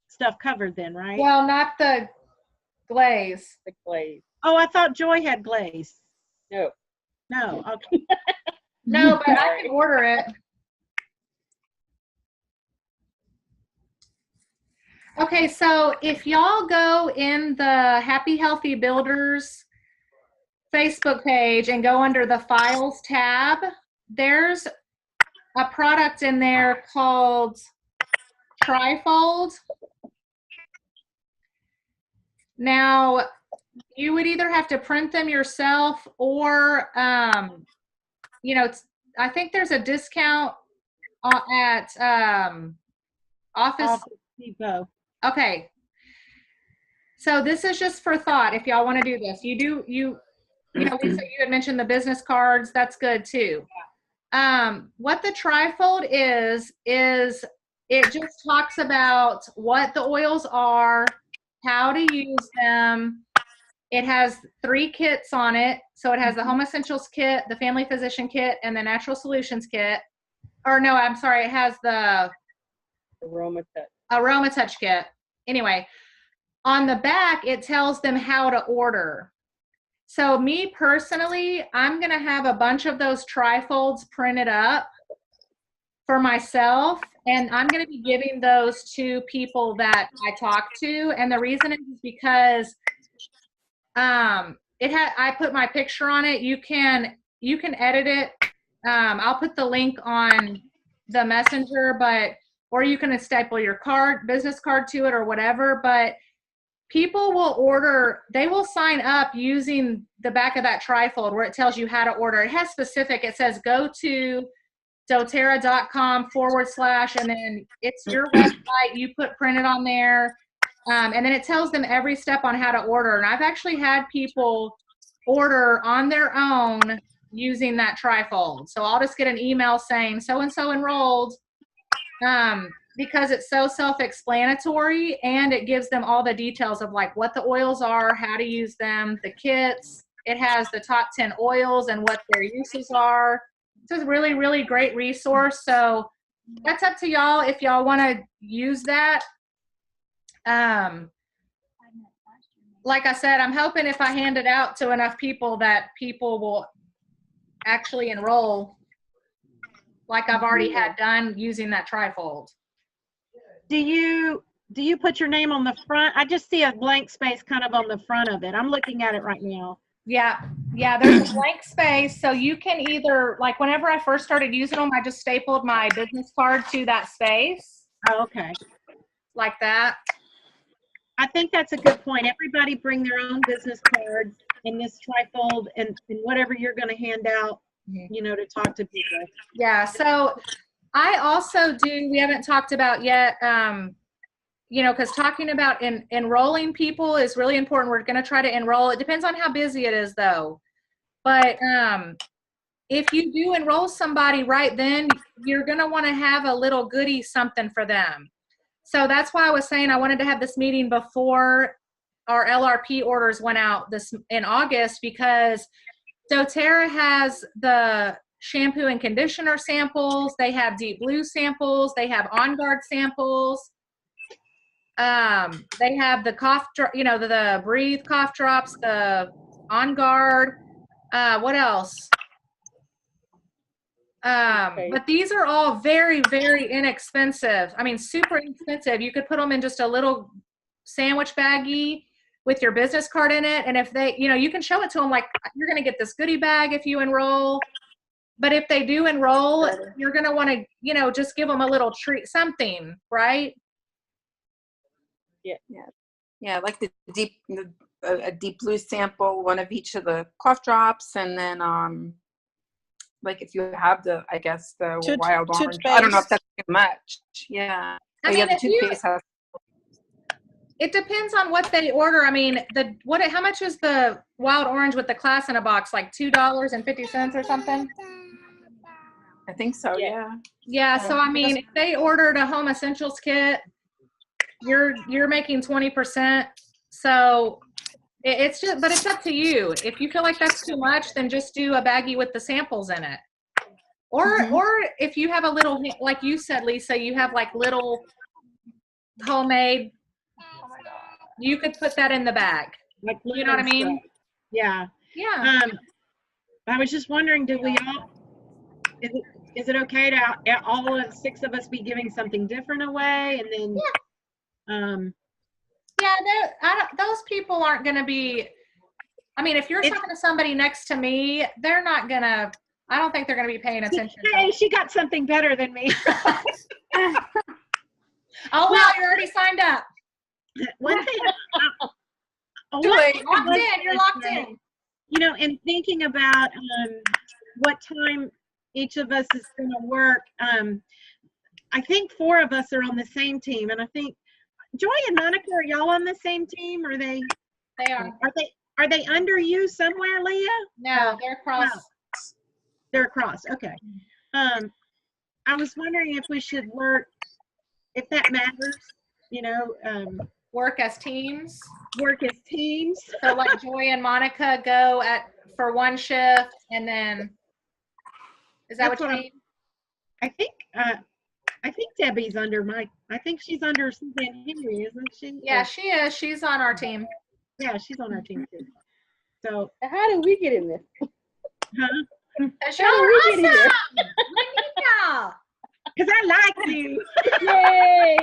A: stuff covered then, right?
B: Well, not the glaze.
D: The glaze.
A: Oh, I thought Joy had glaze.
D: No.
A: No, okay.
B: No, but I can order it. Okay, so if y'all go in the Happy Healthy Builders Facebook page and go under the Files tab, there's a product in there called Trifold. Now, you would either have to print them yourself or, you know, I think there's a discount at Office.
A: Office Depot.
B: Okay. So this is just for thought. If y'all want to do this, you know, Lisa, you had mentioned the business cards. That's good too. What the Trifold is it just talks about what the oils are, how to use them. It has 3 kits on it. So it has the Home Essentials kit, the Family Physician kit, and the Natural Solutions kit. Or no, I'm sorry. It has the Aroma Touch kit. Anyway, on the back, it tells them how to order. So me personally, I'm going to have a bunch of those trifolds printed up for myself, and I'm going to be giving those to people that I talk to. And the reason is because I put my picture on it. You can edit it. I'll put the link on the messenger, or you can staple your business card to it or whatever, but people will order, they will sign up using the back of that trifold where it tells you how to order. It has specific, it says go to doTERRA.com / and then it's your website, you put printed on there, and then it tells them every step on how to order. And I've actually had people order on their own using that trifold. So I'll just get an email saying so-and-so enrolled, because it's so self-explanatory, and it gives them all the details of like what the oils are, how to use them, the kits. It has the top 10 oils and what their uses are. It's a really, really great resource. So that's up to y'all if y'all want to use that. Like I said, I'm hoping if I hand it out to enough people that people will actually enroll, like I've already had done using that trifold.
A: Do you put your name on the front? I just see a blank space kind of on the front of it. I'm looking at it right now.
B: Yeah, there's a blank space. So you can either, like whenever I first started using them, I just stapled my business card to that space.
A: Oh, okay.
B: Like that.
A: I think that's a good point. Everybody bring their own business cards in this trifold and whatever you're going to hand out, you know, to talk to people.
B: Yeah, so I also do, we haven't talked about yet, you know, because talking about enrolling people is really important. We're going to try to enroll. It depends on how busy it is, though. But if you do enroll somebody right then, you're going to want to have a little goodie something for them. So that's why I was saying I wanted to have this meeting before our LRP orders went out in August, because doTERRA has the shampoo and conditioner samples. They have Deep Blue samples. They have On Guard samples. They have the cough, you know, the Breathe cough drops, the On Guard. What else?
D: Okay.
B: But these are all very, very inexpensive. I mean, super inexpensive. You could put them in just a little sandwich baggie with your business card in it. And if they, you know, you can show it to them like, you're going to get this goodie bag if you enroll. But if they do enroll, you're going to want to, you know, just give them a little treat, something, right?
C: Yeah, like a Deep Blue sample, one of each of the cough drops, and then like if you have the wild orange. I don't know if that's too much. Yeah.
B: I mean,
C: the toothpaste has.
B: It depends on what they order. I mean, how much is the wild orange with the class in a box? Like $2.50 or something?
C: I think so. Yeah.
B: Yeah. So I mean, if they ordered a home essentials kit, you're making 20%. So it's just, but it's up to you. If you feel like that's too much, then just do a baggie with the samples in it. Or if you have a little, like you said, Lisa, you have like little homemade, you could put that in the bag.
A: Like,
B: you know what I mean?
A: stuff. Yeah.
B: Yeah.
A: I was just wondering, do we all, is it okay to all of 6 of us be giving something different away? And then,
B: those people aren't going to be, I mean, if you're talking to somebody next to me, they're not going to, I don't think they're going to be paying attention.
A: Hey, she got something better than me.
B: Oh, wow, you're already signed up.
A: One thing,
B: You're locked in.
A: You know, and thinking about what time each of us is going to work, I think 4 of us are on the same team, and I think Joy and Monica, are y'all on the same team? Or they
B: are.
A: Are they under you somewhere, Leah?
B: No, they're across.
A: No. They're across. Okay. I was wondering if we should work, if that matters, you know,
B: work as teams.
A: Work as teams.
B: So like Joy and Monica go for one shift, and then is that what you mean?
A: I think Debbie's under I think she's under Suzanne Henry, isn't she?
B: Yeah, she is. She's on our team.
A: Yeah, she's on our team too. So
D: how did we get in this?
A: Huh?
B: Because you're awesome.
A: Because I like you.
D: Yay!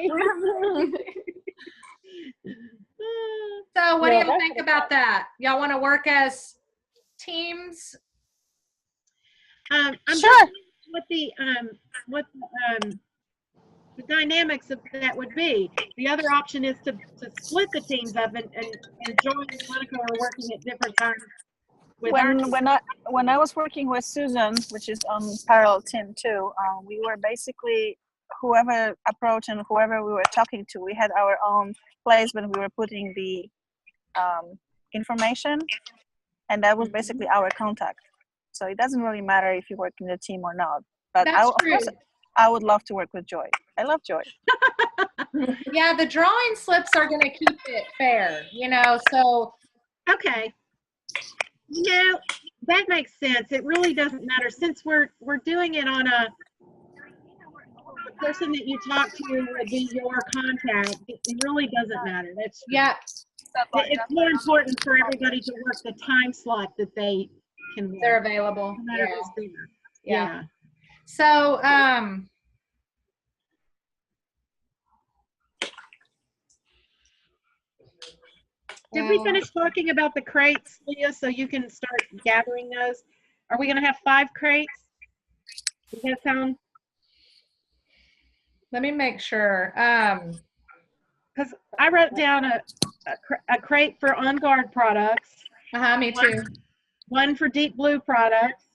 B: So what do y'all think about that? Y'all want to work as teams?
A: I'm
F: Sure.
A: What the dynamics of that would be. The other option is to split the teams up, and Joy and Monica are working at different times.
F: When I was working with Susan, which is on parallel team too, we were basically whoever approached and whoever we were talking to, we had our own place when we were putting the information, and that was basically our contact. So it doesn't really matter if you work in a team or not. But of course, I would love to work with Joy. I love Joy.
B: Yeah, the drawing slips are going to keep it fair, you know, so.
A: Okay. You know, that makes sense. It really doesn't matter since we're doing it on a person that you talk to would be your contact. It really doesn't matter. That's true.
B: Yeah,
A: It's more important for everybody to work the time slot that they can
B: they're
A: work,
B: available.
A: no matter
B: Yeah.
A: who's there.
B: Yeah.
A: Yeah.
B: So,
A: Did we finish talking about the crates, Leah, so you can start gathering those? Are we gonna have 5 crates? Does that sound,
B: let me make sure.
A: because I wrote down a crate for On Guard products,
B: Me too.
A: 1 for Deep Blue products,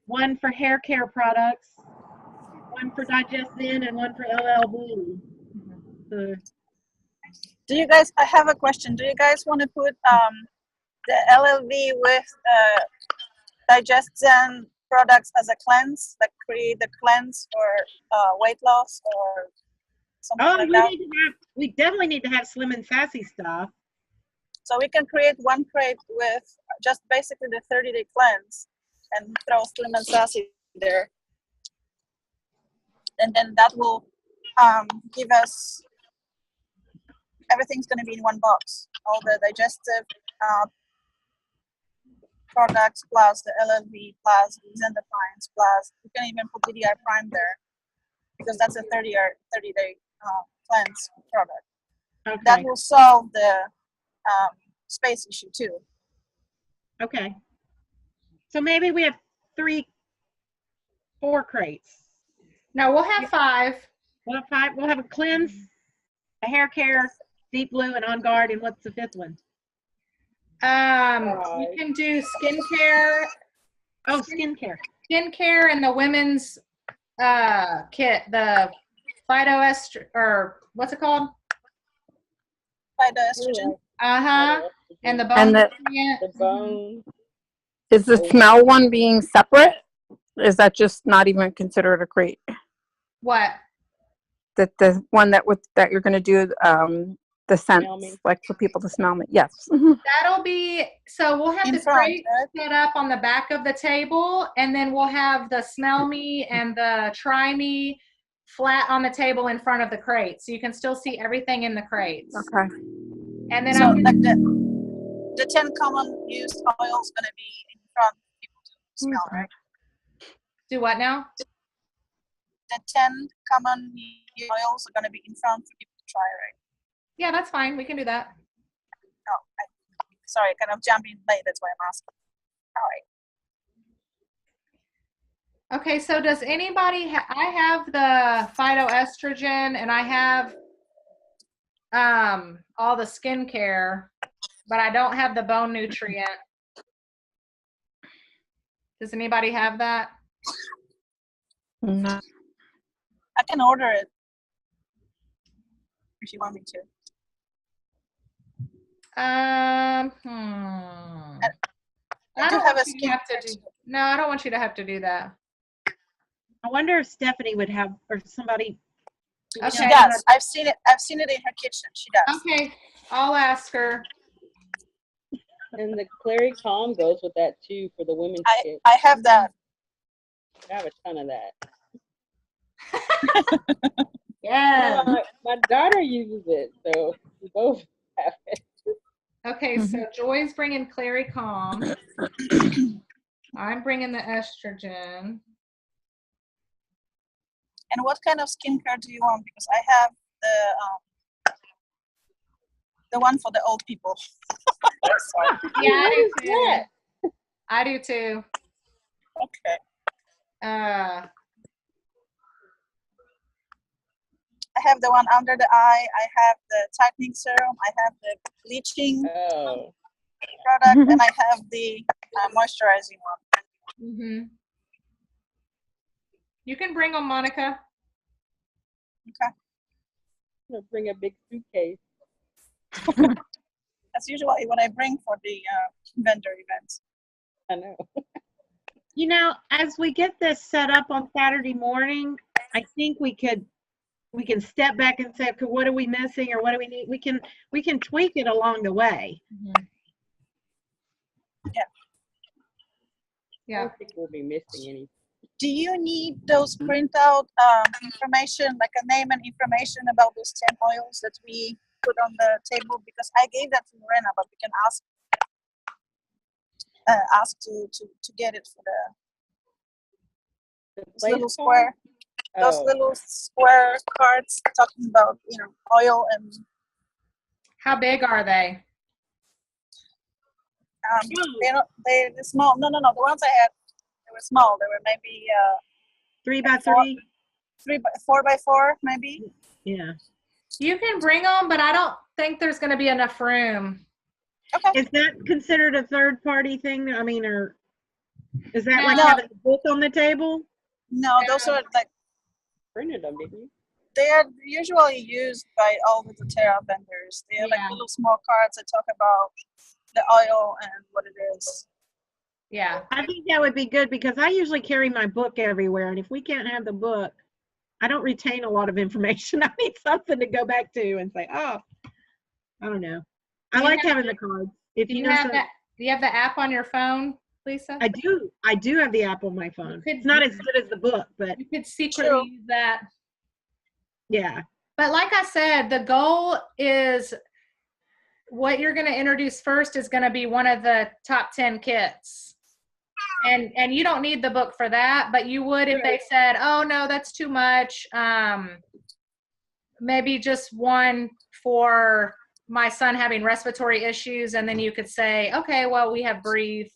A: 1 for hair care products, 1 for Digest Zen, and 1 for LLB. So,
F: Do you guys? I have a question. Do you guys want to put the LLV with Digest Zen products as a cleanse, like create the cleanse for weight loss or something
A: oh,
F: like that?
A: we definitely need to have Slim and Sassy stuff.
F: So we can create 1 crate with just basically the 30-day cleanse and throw Slim and Sassy there. And then that will give us, everything's going to be in 1 box. All the digestive products plus the LLV plus Zenderpines plus, you can even put DDI Prime there because that's a 30-day cleanse product.
A: Okay.
F: That will solve the space issue too.
A: Okay. So maybe we have 4 crates.
B: No, we'll have 5.
A: We'll have 5. We'll have a cleanse, a hair care, Deep Blue, and On Guard. And what's the 5th one?
B: You can do skincare.
A: Oh, skincare.
B: Skincare and the women's kit, the phytoestrogen, or what's it called?
F: Phytoestrogen.
B: And the bone
C: And the-
B: nutrient.
D: The bone.
C: Is the smell one being separate? Is that just not even considered a crate?
B: What?
C: That the one that you're going to do the scents,
D: Smell me.
C: like for people to smell me? Yes. Mhm.
B: That'll be, so we'll have
F: In
B: the
F: front,
B: crate
F: right?
B: set up on the back of the table, and then we'll have the smell me and the try me flat on the table in front of the crate, so you can still see everything in the crates.
C: Okay.
B: And then
F: So
B: I'm
F: like the 10 common used oils going to be in front for people to smell, right?
B: do what now?
F: The 10 common used oils are going to be in front for people to try, right?
B: Yeah, that's fine. We can do that.
F: Oh, sorry, I kind of jumped in late. That's why I'm asking. All right.
B: Okay, so does anybody I have the phytoestrogen and I have all the skincare, but I don't have the bone nutrient. Does anybody have that?
C: No.
F: I can order it if you want me to.
B: I
F: I do
B: don't
F: have
B: want
F: a
B: you to have to do. No, I don't want you to have to do that.
A: I wonder if Stephanie would have, or somebody.
B: Okay.
F: She does. I've seen it in her kitchen. She does.
B: Okay, I'll ask her.
D: And the Clary Calm goes with that too for the women's kit.
F: I have that.
D: I have a ton of that.
B: Yeah.
D: My daughter uses it, so we both have it.
B: Okay, so Joy's bringing Clary Calm. I'm bringing the estrogen.
F: And what kind of skincare do you want? Because I have the one for the old people. Sorry.
B: Yeah, I do
D: What is
B: too.
D: that?
B: I do too.
F: Okay. I have the one under the eye. I have the tightening serum. I have the bleaching
D: Oh.
F: product, and I have the moisturizing one.
B: You can bring them, Monica.
F: Okay.
D: I'm gonna bring a big suitcase.
F: That's usually what I bring for the vendor events.
D: I know.
A: You know, as we get this set up on Saturday morning, I think we can step back and say, okay, what are we missing or what do we need? We can tweak it along the way.
D: I
B: Yeah.
D: don't think we'll be missing any.
F: Do you need those printout information, like a name and information about those 10 oils that we put on the table? Because I gave that to Lorena, but we can ask to get it for
D: The
F: those
D: place
F: little
D: card?
F: square, those
D: Oh,
F: little square cards talking about, oil and
B: How big are they?
F: they're small. No, the ones I had, they were small. They were maybe
A: 3x3.
F: 4x4, maybe.
A: Yeah.
B: You can bring them, but I don't think there's going to be enough room.
F: Okay.
A: Is that considered a third party thing? I mean, or is that like
B: No.
A: having a book on the table?
F: No, those are like,
D: printed them, didn't you?
F: they are usually used by all the doTERRA vendors. They are like
B: Yeah.
F: little small cards that talk about the oil and what it is.
B: Yeah.
A: I think that would be good because I usually carry my book everywhere. And if we can't have the book, I don't retain a lot of information. I need something to go back to and say, oh, I don't know. I
B: You
A: like
B: have-
A: having the cards. If
B: Do
A: you
B: you
A: know
B: have
A: something,
B: that? Do you have the app on your phone, Lisa?
A: I do have the app on my phone.
B: could-
A: It's not as good as the book, but
B: You could secretly
F: True.
B: use that.
A: yeah.
B: But like I said, the goal is what you're going to introduce first is going to be one of the top 10 kits. And you don't need the book for that, but you would if they said, oh no, that's too much. Maybe just one for my son having respiratory issues. And then you could say, okay, well, we have Breathe,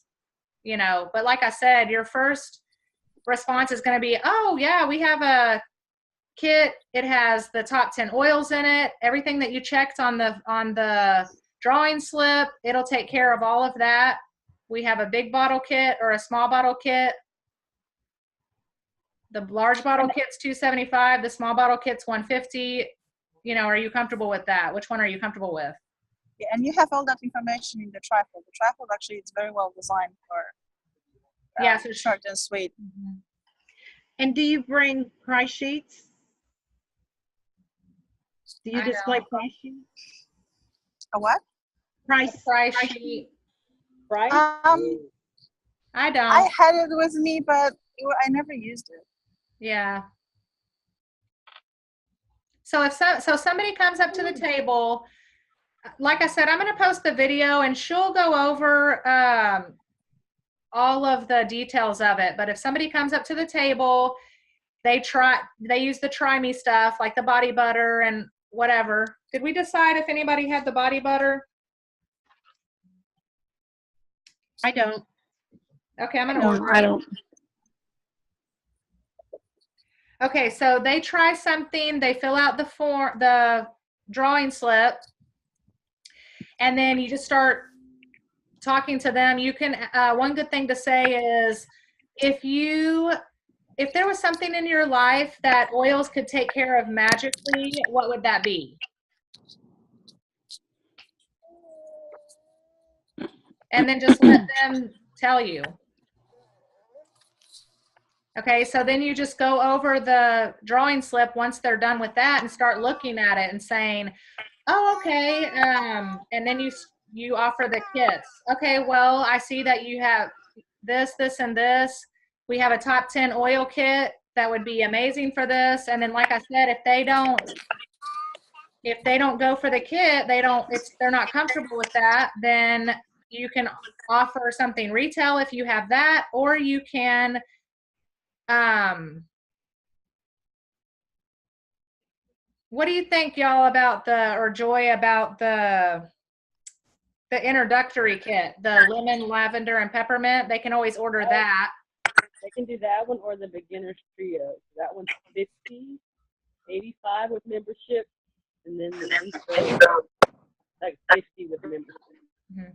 B: but like I said, your first response is going to be, oh yeah, we have a kit. It has the top 10 oils in it. Everything that you checked on the drawing slip, it'll take care of all of that. We have a big bottle kit or a small bottle kit. The large bottle kit's $275. The small bottle kit's $150. Are you comfortable with that? Which one are you comfortable with?
F: Yeah, and you have all that information in the trifold. The trifold actually is very well designed for
B: Yeah, so
F: short and sweet.
A: And do you bring price sheets? Do you
B: I
A: display
B: don't.
A: price sheets?
F: A what?
A: Price
B: Price sheet.
D: Right?
B: I don't.
F: I had it with me, but I never used it.
B: Yeah. So if somebody comes up to the table, like I said, I'm going to post the video and she'll go over all of the details of it. But if somebody comes up to the table, they use the Try Me stuff like the body butter and whatever. Did we decide if anybody had the body butter?
A: I don't.
B: Okay, I'm going to
C: No,
B: order.
C: I don't.
B: Okay, so they try something, they fill out the drawing slip, and then you just start talking to them. You can, one good thing to say is if there was something in your life that oils could take care of magically, what would that be? And then just let them tell you. Okay, so then you just go over the drawing slip once they're done with that and start looking at it and saying, oh, okay, and then you offer the kits. Okay, well, I see that you have this, and this. We have a top 10 oil kit that would be amazing for this. And then, like I said, if they don't go for the kit, they're not comfortable with that, then you can offer something retail if you have that, or you can what do you think, y'all, about Joy, about the introductory kit, the lemon, lavender, and peppermint? They can always order that.
D: They can do that one or the beginner's trio. That one's $50, $85 with membership, and then the intro like $50 with membership.
B: Mm-hmm.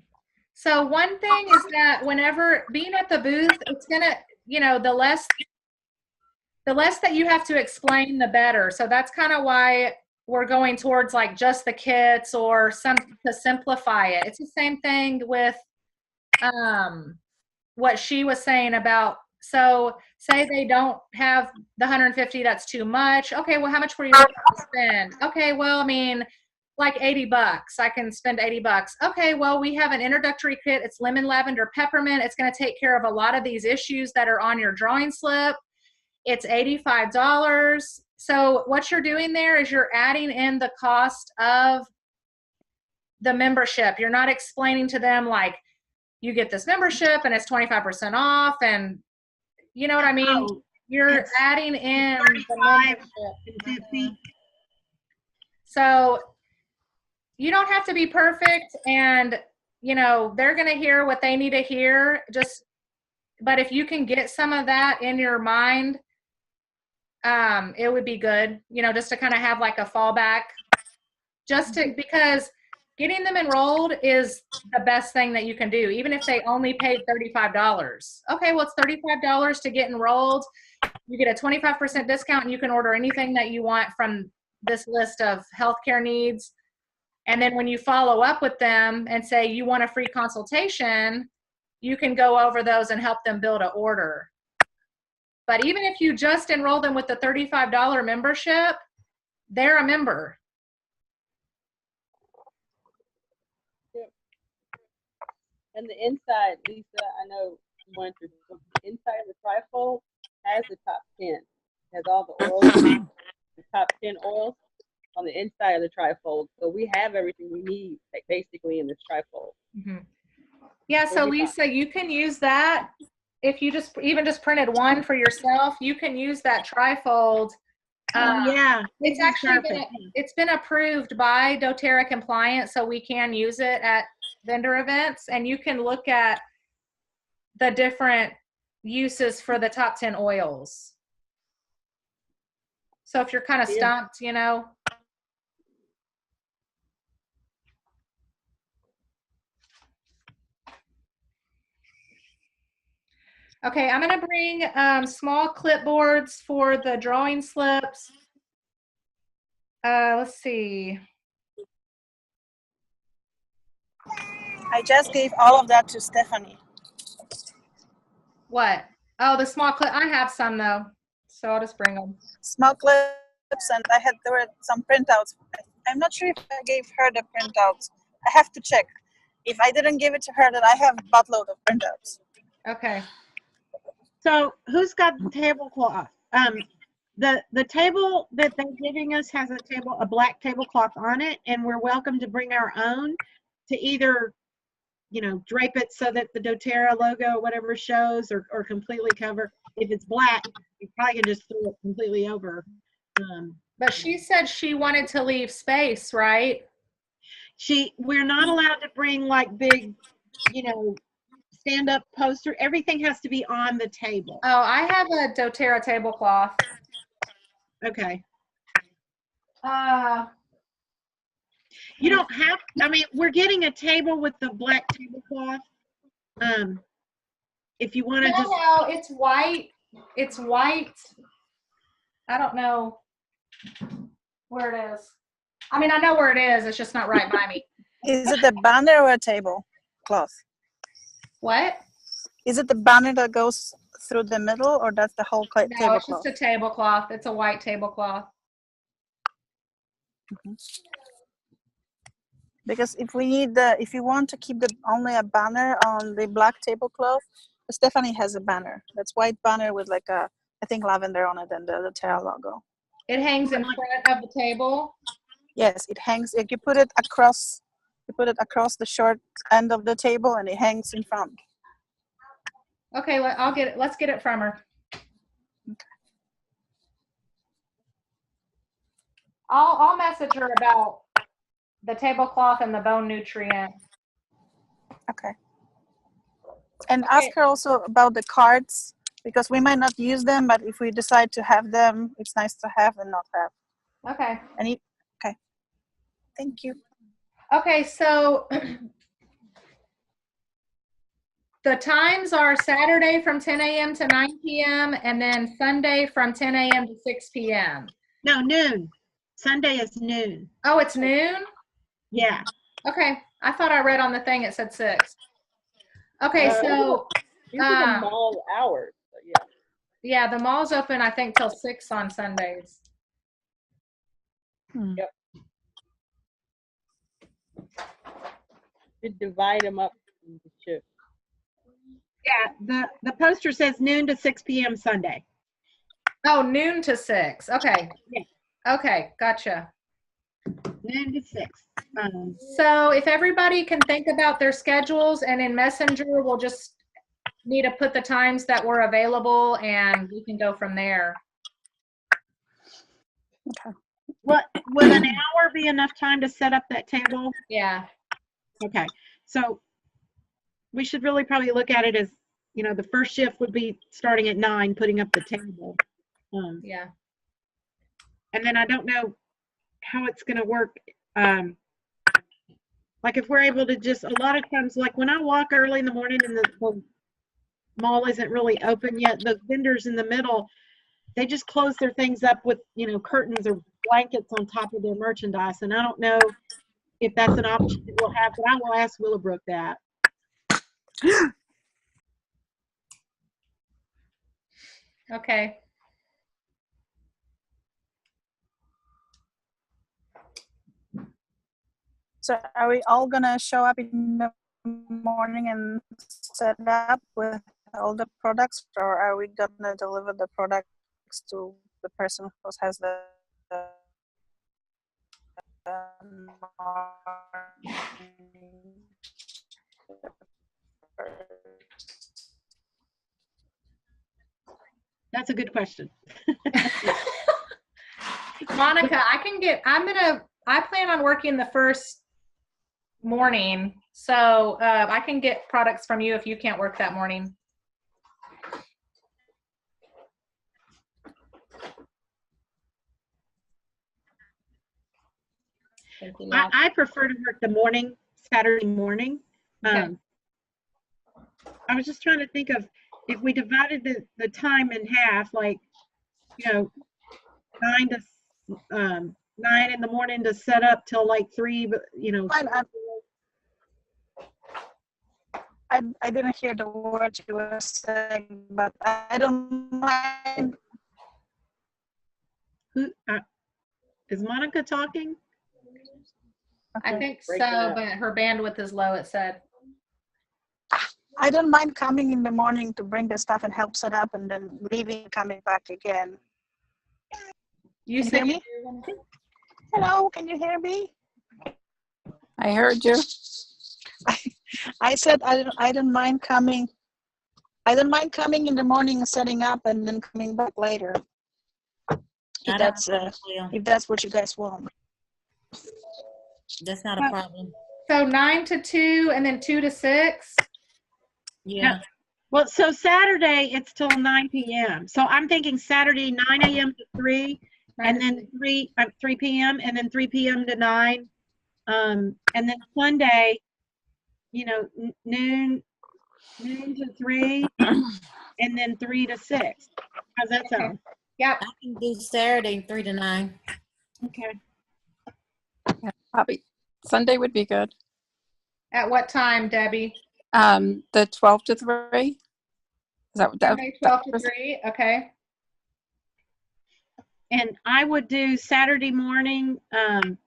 B: So one thing is that whenever being at the booth, it's gonna, the less that you have to explain, the better. So that's kind of why we're going towards like just the kits or to simplify it. It's the same thing with what she was saying about, so say they don't have the 150, that's too much. Okay, well, how much were you looking to spend? Okay, well, I mean, like 80 bucks. I can spend 80 bucks. Okay, well, we have an introductory kit. It's lemon, lavender, peppermint. It's going to take care of a lot of these issues that are on your drawing slip. It's $85. So what you're doing there is you're adding in the cost of the membership. You're not explaining to them like, you get this membership and it's 25% off, and you know what I mean?
A: Oh,
B: You're
A: it's
B: adding in the
A: 35
B: membership.
A: and 50.
B: So you don't have to be perfect, and you know, they're going to hear what they need to hear. But if you can get some of that in your mind, it would be good, you know, just to kind of have like a fallback, because getting them enrolled is the best thing that you can do, even if they only paid $35. Okay, well, it's $35 to get enrolled. You get a 25% discount, and you can order anything that you want from this list of healthcare needs. And then when you follow up with them and say you want a free consultation, you can go over those and help them build an order. But even if you just enroll them with the $35 membership, they're a member.
D: And the inside, Lisa, I know you wanted to, the inside of the trifold has the top 10. It has all the oils, the top 10 oils on the inside of the trifold. So we have everything we need, like, basically in this trifold.
B: Mm-hmm. Yeah, so Lisa, you can use that. If you just printed one for yourself, you can use that trifold.
A: Yeah.
B: It's actually been approved by doTERRA compliant, so we can use it at vendor events, and you can look at the different uses for the top 10 oils. So if you're kind of stumped, you know. Okay, I'm going to bring small clipboards for the drawing slips. Let's see.
F: I just gave all of that to Stephanie.
B: What? Oh, the small clip. I have some though, so I'll just bring them.
F: Small clips, and there were some printouts. I'm not sure if I gave her the printouts. I have to check. If I didn't give it to her, then I have a buttload of printouts.
B: Okay.
A: So who's got the tablecloth? The table that they're giving us has a black tablecloth on it, and we're welcome to bring our own to either, you know, drape it so that the doTERRA logo or whatever shows, or completely cover. If it's black, you probably can just throw it completely over.
B: But she said she wanted to leave space, right?
A: We're not allowed to bring like big, you know, stand-up poster. Everything has to be on the table.
B: Oh, I have a doTERRA tablecloth.
A: Okay.
B: You
A: don't have, I mean, we're getting a table with the black tablecloth. If you want to just.
B: No, it's white. It's white. I don't know where it is. I mean, I know where it is. It's just not right by me.
F: Is it the banner or a tablecloth?
B: What?
F: Is it the banner that goes through the middle, or that's the whole
B: No,
F: tablecloth?
B: it's just a tablecloth. It's a white tablecloth.
F: Mm-hmm. Because if you want to keep only a banner on the black tablecloth, Stephanie has a banner. That's white banner with like I think lavender on it, and the doTERRA logo.
B: It hangs in front of the table.
F: Yes, it hangs. If you put it across the short end of the table, and it hangs in front.
B: Okay, I'll get it. Let's get it from her.
F: Okay.
B: I'll message her about the tablecloth and the bone nutrient.
F: Okay. And ask her also about the cards, because we might not use them, but if we decide to have them, it's nice to have and not have.
B: Okay.
F: Okay. Thank you.
B: Okay, so the times are Saturday from 10 a.m. to 9 p.m. and then Sunday from 10 a.m. to 6 p.m.
A: No, noon. Sunday is noon.
B: Oh, it's noon?
A: Yeah.
B: Okay. I thought I read on the thing it said 6. Okay, so
D: these are the mall hours. So yeah.
B: Yeah, the mall's open I think till 6 on Sundays.
D: Yep. should divide them up into shifts.
A: Yeah, the poster says noon to 6 p.m. Sunday.
B: Oh, noon to 6. Okay.
A: Yeah.
B: Okay, gotcha.
A: Noon to 6.
B: So if everybody can think about their schedules, and in Messenger, we'll just need to put the times that were available and we can go from there.
A: What would an hour be enough time to set up that table?
B: Yeah.
A: Okay, so we should really probably look at it as, you know, the first shift would be starting at 9, putting up the table.
B: Yeah.
A: And then I don't know how it's going to work. Like if we're able to just, a lot of times, like when I walk early in the morning and the mall isn't really open yet, the vendors in the middle, they just close their things up with, you know, curtains or blankets on top of their merchandise. And I don't know if that's an option that we'll have, but I will ask Willowbrook that.
B: Okay.
F: So are we all gonna show up in the morning and set up with all the products, or are we gonna deliver the products to the person who has the
A: That's a good question.
B: Monica, I plan on working the first morning. So I can get products from you if you can't work that morning.
A: I prefer to work the morning, Saturday morning.
B: Okay.
A: I was just trying to think of if we divided the time in half, like, you know, 9 in the morning to set up till like 3, but you know.
F: I didn't hear the words you were saying, but I don't mind.
A: Who is Monica talking?
B: I think
D: Breaking
B: so,
D: up.
B: but her bandwidth is low, it said.
F: I don't mind coming in the morning to bring the stuff and help set up, and then leaving, coming back again.
B: You
F: Can you
B: said
F: hear me? Hello, can you hear me?
C: I heard you.
F: I said I don't mind coming. I don't mind coming in the morning and setting up, and then coming back later.
E: I don't know, Will.
F: If that's what you guys want.
E: That's not a problem.
B: So 9 to 2 and then 2 to 6.
E: Yeah.
A: Well, so Saturday it's till 9 p.m. So I'm thinking Saturday 9 a.m. to 3, and then 3 p.m. and then 3 p.m. to 9, and then Sunday, you know, noon to 3, and then 3 to 6. How's that sound?
B: Yep.
E: I can do Saturday 3 to 9.
A: Okay.
C: Probably Sunday would be good.
B: At what time, Debbie?
C: The 12 to 3. Is that what that?
B: Sunday, 12 to 3. Okay.
A: And I would do Saturday morning, the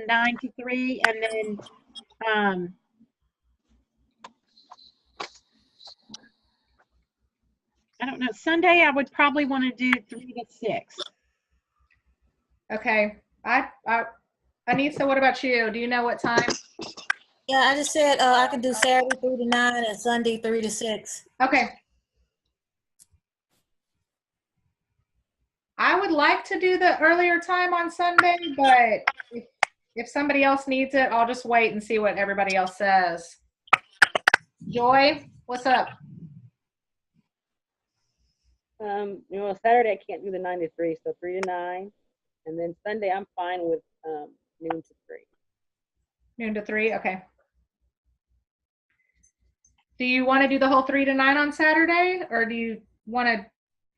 A: 9 to 3, and then I don't know, Sunday I would probably want to do 3 to 6.
B: Okay. Anissa, what about you? Do you know what time?
E: Yeah, I just said I can do Saturday 3 to 9 and Sunday 3 to 6.
B: Okay. I would like to do the earlier time on Sunday, but if somebody else needs it, I'll just wait and see what everybody else says. Joy, what's up?
D: You know, Saturday I can't do the 9 to 3, so 3 to 9, and then Sunday I'm fine with noon to 3.
B: Noon to 3, okay. Do you want to do the whole 3 to 9 on Saturday, or do you want to?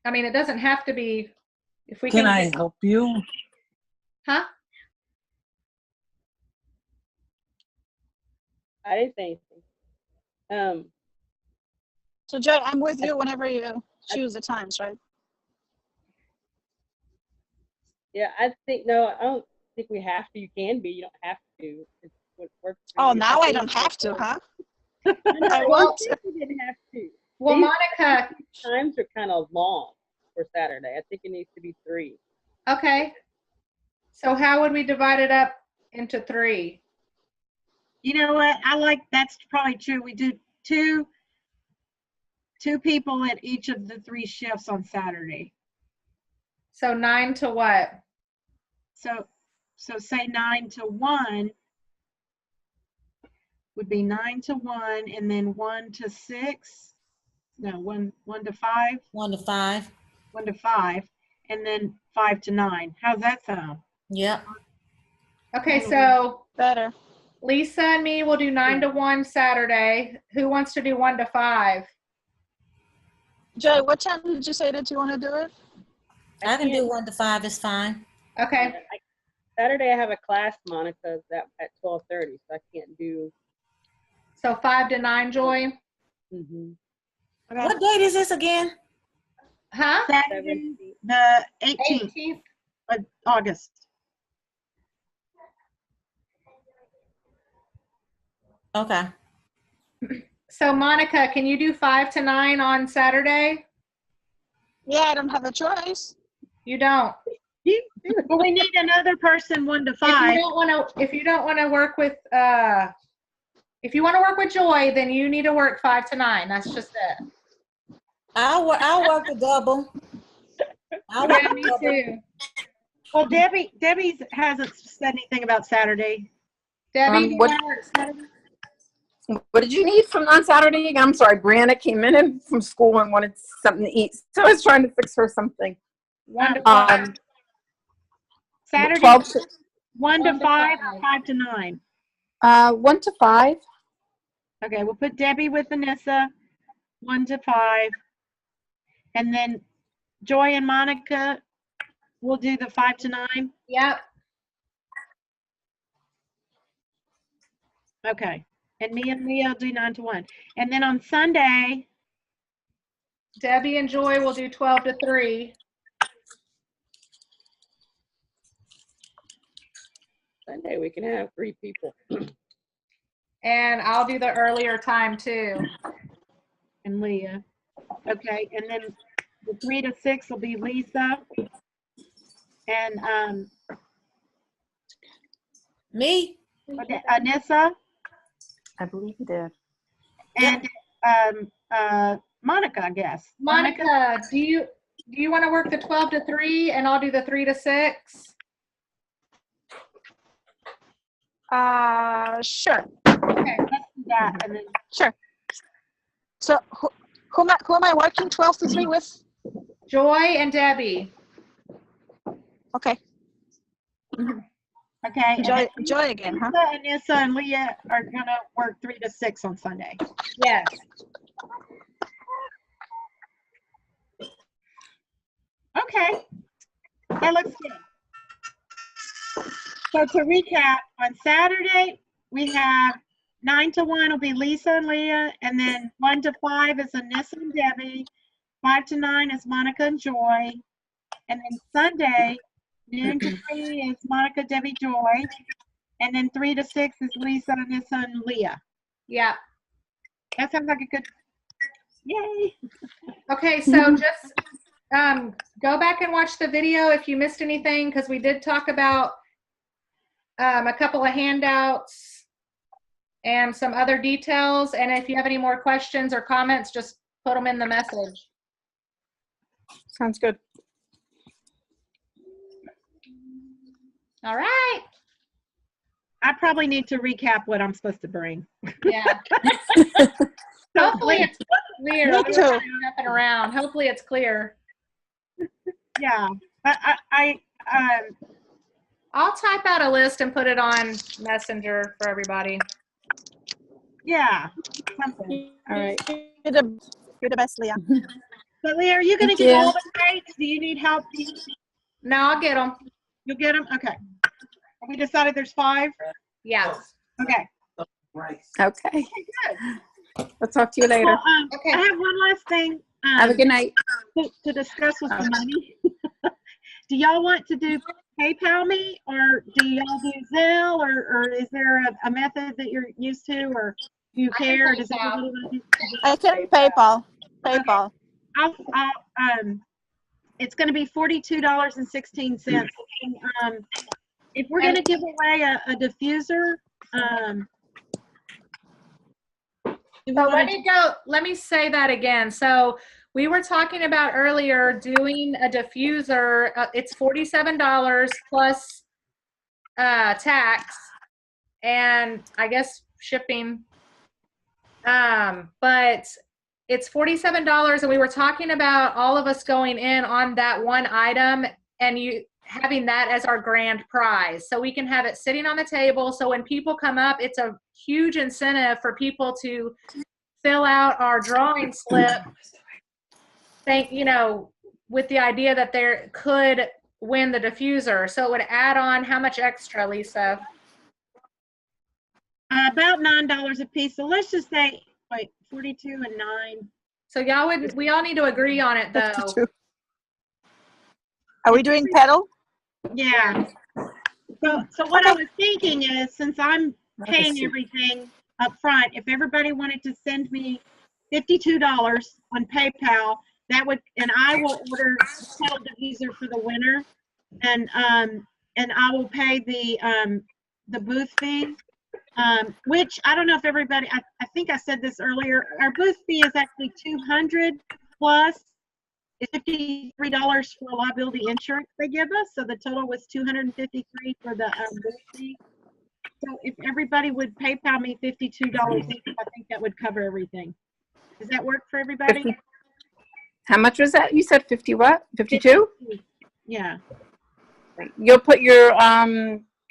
B: I mean, it doesn't have to be. If we
G: Can I help you?
B: Huh?
D: I didn't say anything.
F: So Joy, I'm with you whenever you choose the times, right?
D: Yeah, I think, no, I don't think we have to. You can be, you don't have to. would work for
F: Oh,
D: you.
F: now I don't have to, huh?
D: No,
F: I
D: no,
F: want
D: you didn't have to.
B: Well,
D: These
B: Monica,
D: times are kind of long for Saturday. I think it needs to be 3.
B: okay. So how would we divide it up into 3?
A: You know what? That's probably true. We do two people at each of the 3 shifts on Saturday.
B: So 9 to what?
A: So say 9 to 1 would be 9 to 1, and then 1 to 6. No, 1 to 5.
E: 1 to 5.
A: 1 to 5, and then 5 to 9. How's that sound?
E: Yep.
B: Okay, so
F: better.
B: Lisa and me will do 9 to 1 Saturday. Who wants to do 1 to 5?
F: Joy, what time did you say that you want to do it?
E: I can do 1 to 5. It's fine.
B: Okay.
D: Saturday I have a class, Monica, that at 12:30, so I can't do.
B: So 5 to 9, Joy?
D: Mm-hmm.
E: What date is this again?
B: Huh?
A: Saturday, the 18th
B: 18th.
A: of August.
E: Okay.
B: So Monica, can you do 5 to 9 on Saturday?
F: Yeah, I don't have a choice.
B: You don't.
A: Well, we need another person 1 to
B: If you
A: 5.
B: don't want to work with if you want to work with Joy, then you need to work 5 to 9. That's just it.
E: I'll work the double. I'll work
B: Yeah,
E: the
B: me
E: double.
B: too.
A: Well, Debbie hasn't said anything about Saturday.
B: Debbie, do you
C: what-
B: want to work Saturday?
C: What did you need from on Saturday again? I'm sorry, Brianna came in from school and wanted something to eat, so I was trying to fix her something.
B: 1 to 5.
A: Saturday,
C: 12 to,
A: 1 to
B: 1 to
A: 5
B: 5.
A: or 5 to 9.
C: 1 to 5.
A: Okay, we'll put Debbie with Vanessa, 1 to 5. And then Joy and Monica will do the 5 to 9.
B: Yep.
A: Okay. And me and Leah will do 9 to 1. And then on Sunday,
B: Debbie and Joy will do 12 to 3.
D: Sunday we can have 3 people.
B: And I'll do the earlier time too.
A: and Leah. Okay, and then the 3 to 6 will be Lisa. And
E: Me?
A: Anissa
C: I believe you did.
A: and Monica, I guess.
B: Monica, do you want to work the 12 to 3 and I'll do the 3 to 6?
F: Sure.
A: Okay, let's do that. And then
F: Sure. So who am I working 12 to 3 with?
B: Joy and Debbie.
F: Okay.
A: okay, and then
F: Joy again, huh?
A: Lisa, Anissa, and Leah are gonna work 3 to 6 on Sunday.
B: Yes.
A: Okay, that looks good. So to recap, on Saturday, we have 9 to 1 will be Lisa and Leah, and then 1 to 5 is Anissa and Debbie, 5 to 9 is Monica and Joy, and then Sunday, noon to 3 is Monica, Debbie, Joy, and then 3 to 6 is Lisa, Anissa, and Leah.
B: Yeah.
A: That sounds like a good, yay.
B: Okay, so just go back and watch the video if you missed anything, because we did talk about a couple of handouts and some other details. And if you have any more questions or comments, just put them in the message.
C: Sounds good.
B: All right.
A: I probably need to recap what I'm supposed to bring.
B: Yeah.
A: So,
B: Hopefully it's clear.
F: Me
B: Otherwise
F: too.
B: I'm jumping around. Hopefully it's clear.
A: yeah,
B: I'll type out a list and put it on Messenger for everybody.
A: yeah, something.
C: All right.
F: You're the best, Leah.
A: So Leah, are you gonna
C: Thank
A: get
C: you.
A: all the dates? Do you need help?
B: No, I'll get them.
A: You'll get them? Okay. Have we decided there's 5?
B: Yes.
A: Okay.
C: Okay. I'll talk to you later.
A: Well,
B: Okay.
A: I have one last thing
C: Have a good night.
A: to discuss with the money. do y'all want to do PayPal me, or do y'all do Zelle, or is there a method that you're used to, or do you
B: I can
A: care? Does
B: PayPal.
A: everybody want to do?
F: I can PayPal.
A: It's going to be $42.16. If we're going to give away a diffuser,
B: So let me say that again. So we were talking about earlier doing a diffuser. It's $47 plus tax and I guess shipping. But it's $47, and we were talking about all of us going in on that one item and you having that as our grand prize. So we can have it sitting on the table. So when people come up, it's a huge incentive for people to fill out our drawing slip. With the idea that they could win the diffuser. So it would add on how much extra, Lisa?
A: about $9 a piece. So let's just say, 42 and 9.
B: So we all need to agree on it though.
F: 52. Are we doing pedal?
A: Yeah. So what I was thinking is, since I'm paying everything up front, if everybody wanted to send me $52 on PayPal, and I will order the pedal diffuser for the winner, and I will pay the booth fee, which I don't know if everybody. I think I said this earlier. Our booth fee is actually $200 plus. It's $53 for liability insurance they give us, so the total was $253 for the booth fee. So if everybody would PayPal me $52 each, I think that would cover everything. Does that work for everybody?
C: 50. How much was that? You said 50 what? 52?
A: Yeah.
C: You'll put your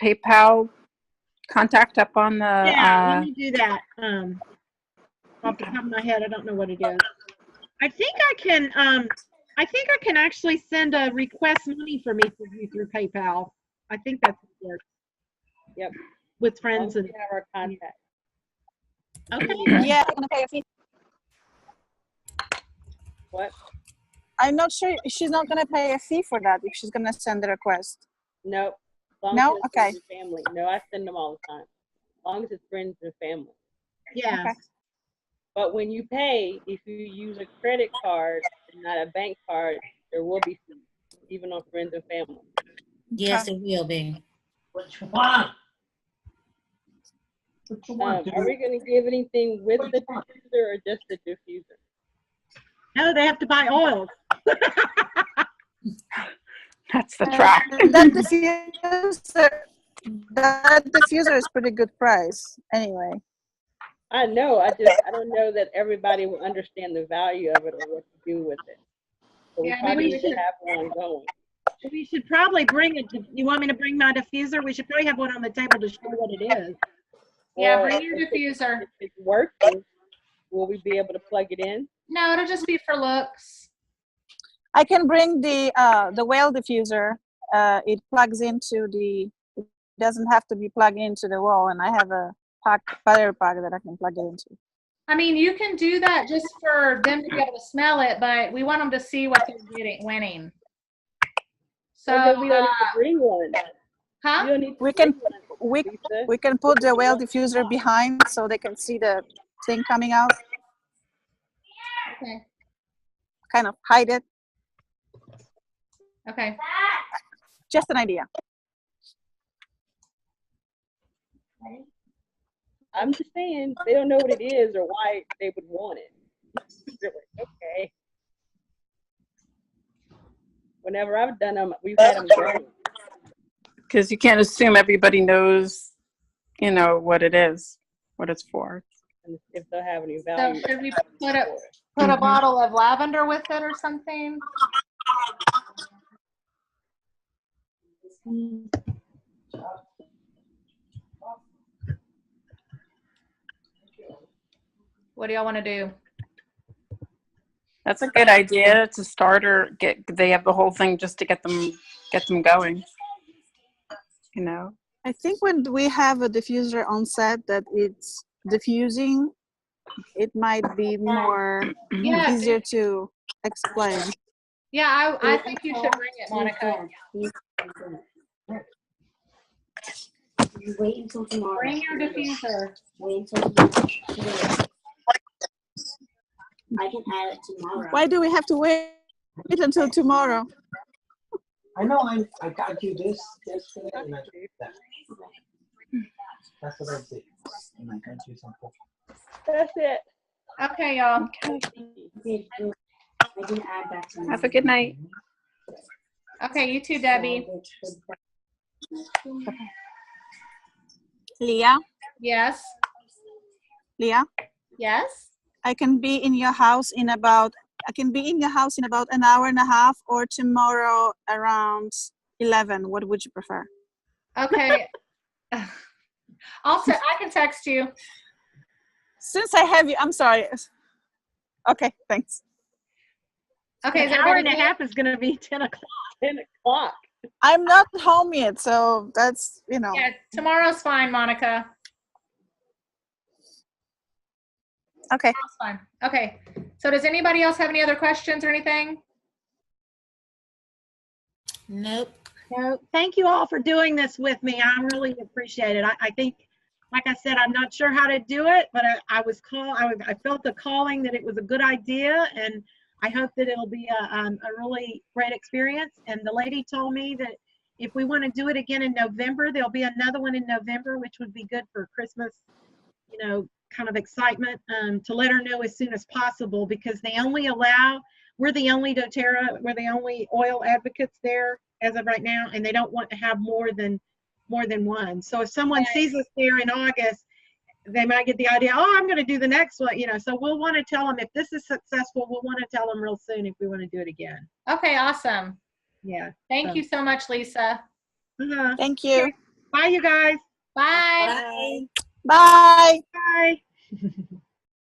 C: PayPal contact up on the
A: Yeah, let me do that. Off the top of my head, I don't know what it is. I think I can actually send a request money for me for you through PayPal. I think that's what it works.
D: Yep.
A: With friends and
D: We have our contact.
A: okay.
F: Yeah, I'm gonna pay a fee.
D: What?
F: I'm not sure she's not gonna pay a fee for that if she's gonna send the request.
D: Nope. As long
F: No?
D: as it's
F: Okay.
D: friends and family. No, I send them all the time. As long as it's friends and family.
A: Yeah.
F: Okay.
D: But when you pay, if you use a credit card and not a bank card, there will be fees, even on friends and family.
E: Yes, it will be.
G: What you want? What you want?
D: Are we going to give anything with the diffuser or just the diffuser?
A: No, they have to buy oil.
C: that's the trap.
F: That diffuser is pretty good price anyway.
D: I know. I don't know that everybody will understand the value of it or what to do with it. So we
B: Yeah,
D: probably
B: maybe we
D: need to
B: should-
D: have one going.
A: We should probably bring it. You want me to bring my diffuser? We should probably have one on the table to show what it is.
B: Yeah,
D: Or
B: bring your
D: if
B: diffuser.
D: If it's working, will we be able to plug it in?
B: No, it'll just be for looks.
F: I can bring the whale diffuser. It plugs into it doesn't have to be plugged into the wall, and I have a battery pack that I can plug it into.
B: I mean, you can do that just for them to be able to smell it, but we want them to see what they're winning. So,
D: Well, then we don't need to bring one. You
B: huh?
D: don't need to
F: We
D: bring
F: can
D: one,
F: we
D: Lisa.
F: we can put the whale diffuser behind so they can see the thing coming out.
B: Okay.
F: Kind of hide it.
B: Okay.
F: Just an idea.
D: I'm just saying they don't know what it is or why they would want it. They're like, okay. Whenever I've done them, we've had them going.
C: Because you can't assume everybody knows, what it is, what it's for.
D: And if they'll have any
B: So
D: value.
B: should we put a bottle of lavender with it or something? What do y'all want to do?
C: That's a good idea to start, or they have the whole thing just to get them going.
F: I think when we have a diffuser on set that it's diffusing, it might be more
B: Yeah,
F: easier to explain.
B: Yeah, I think you should bring it, Monica.
H: You wait until tomorrow.
B: Bring your diffuser.
H: Wait until tomorrow. I can add it tomorrow.
F: Why do we have to wait until tomorrow?
G: I know I got you this yesterday and I did that. That's what I did. And I got you some coffee.
D: That's it.
B: Okay, y'all.
H: Okay, good. I can add that tomorrow.
C: Have a good night.
B: Okay, you too, Debbie.
F: Leah,
B: Yes.
F: Leah,
B: Yes.
F: I can be in your house in about an hour and a half, or tomorrow around 11. What would you prefer?
B: Okay. I can text you.
F: Since I have you, I'm sorry. Okay, thanks.
B: Okay, is
A: An hour and a
B: everybody good?
A: half is going to be 10 o'clock.
D: 10 o'clock.
F: I'm not home yet, so that's, you know.
B: Yeah, tomorrow's fine, Monica.
F: Okay.
B: Tomorrow's fine. Okay. So does anybody else have any other questions or anything?
E: Nope.
A: So thank you all for doing this with me. I really appreciate it. I think, like I said, I'm not sure how to do it, but I felt the calling that it was a good idea, and I hope that it'll be a really great experience. And the lady told me that if we want to do it again in November, there'll be another one in November, which would be good for Christmas, kind of excitement, to let her know as soon as possible, because we're the only doTERRA, we're the only oil advocates there as of right now, and they don't want to have more than one. So if someone sees us there in August, they might get the idea, oh, I'm going to do the next one, so we'll want to tell them if this is successful, we'll want to tell them real soon if we want to do it again.
B: Okay, awesome.
A: Yeah.
B: Thank you so much, Lisa.
A: Uh-huh.
F: Thank you.
A: Bye, you guys.
B: Bye.
E: Bye.
F: Bye.
A: Bye.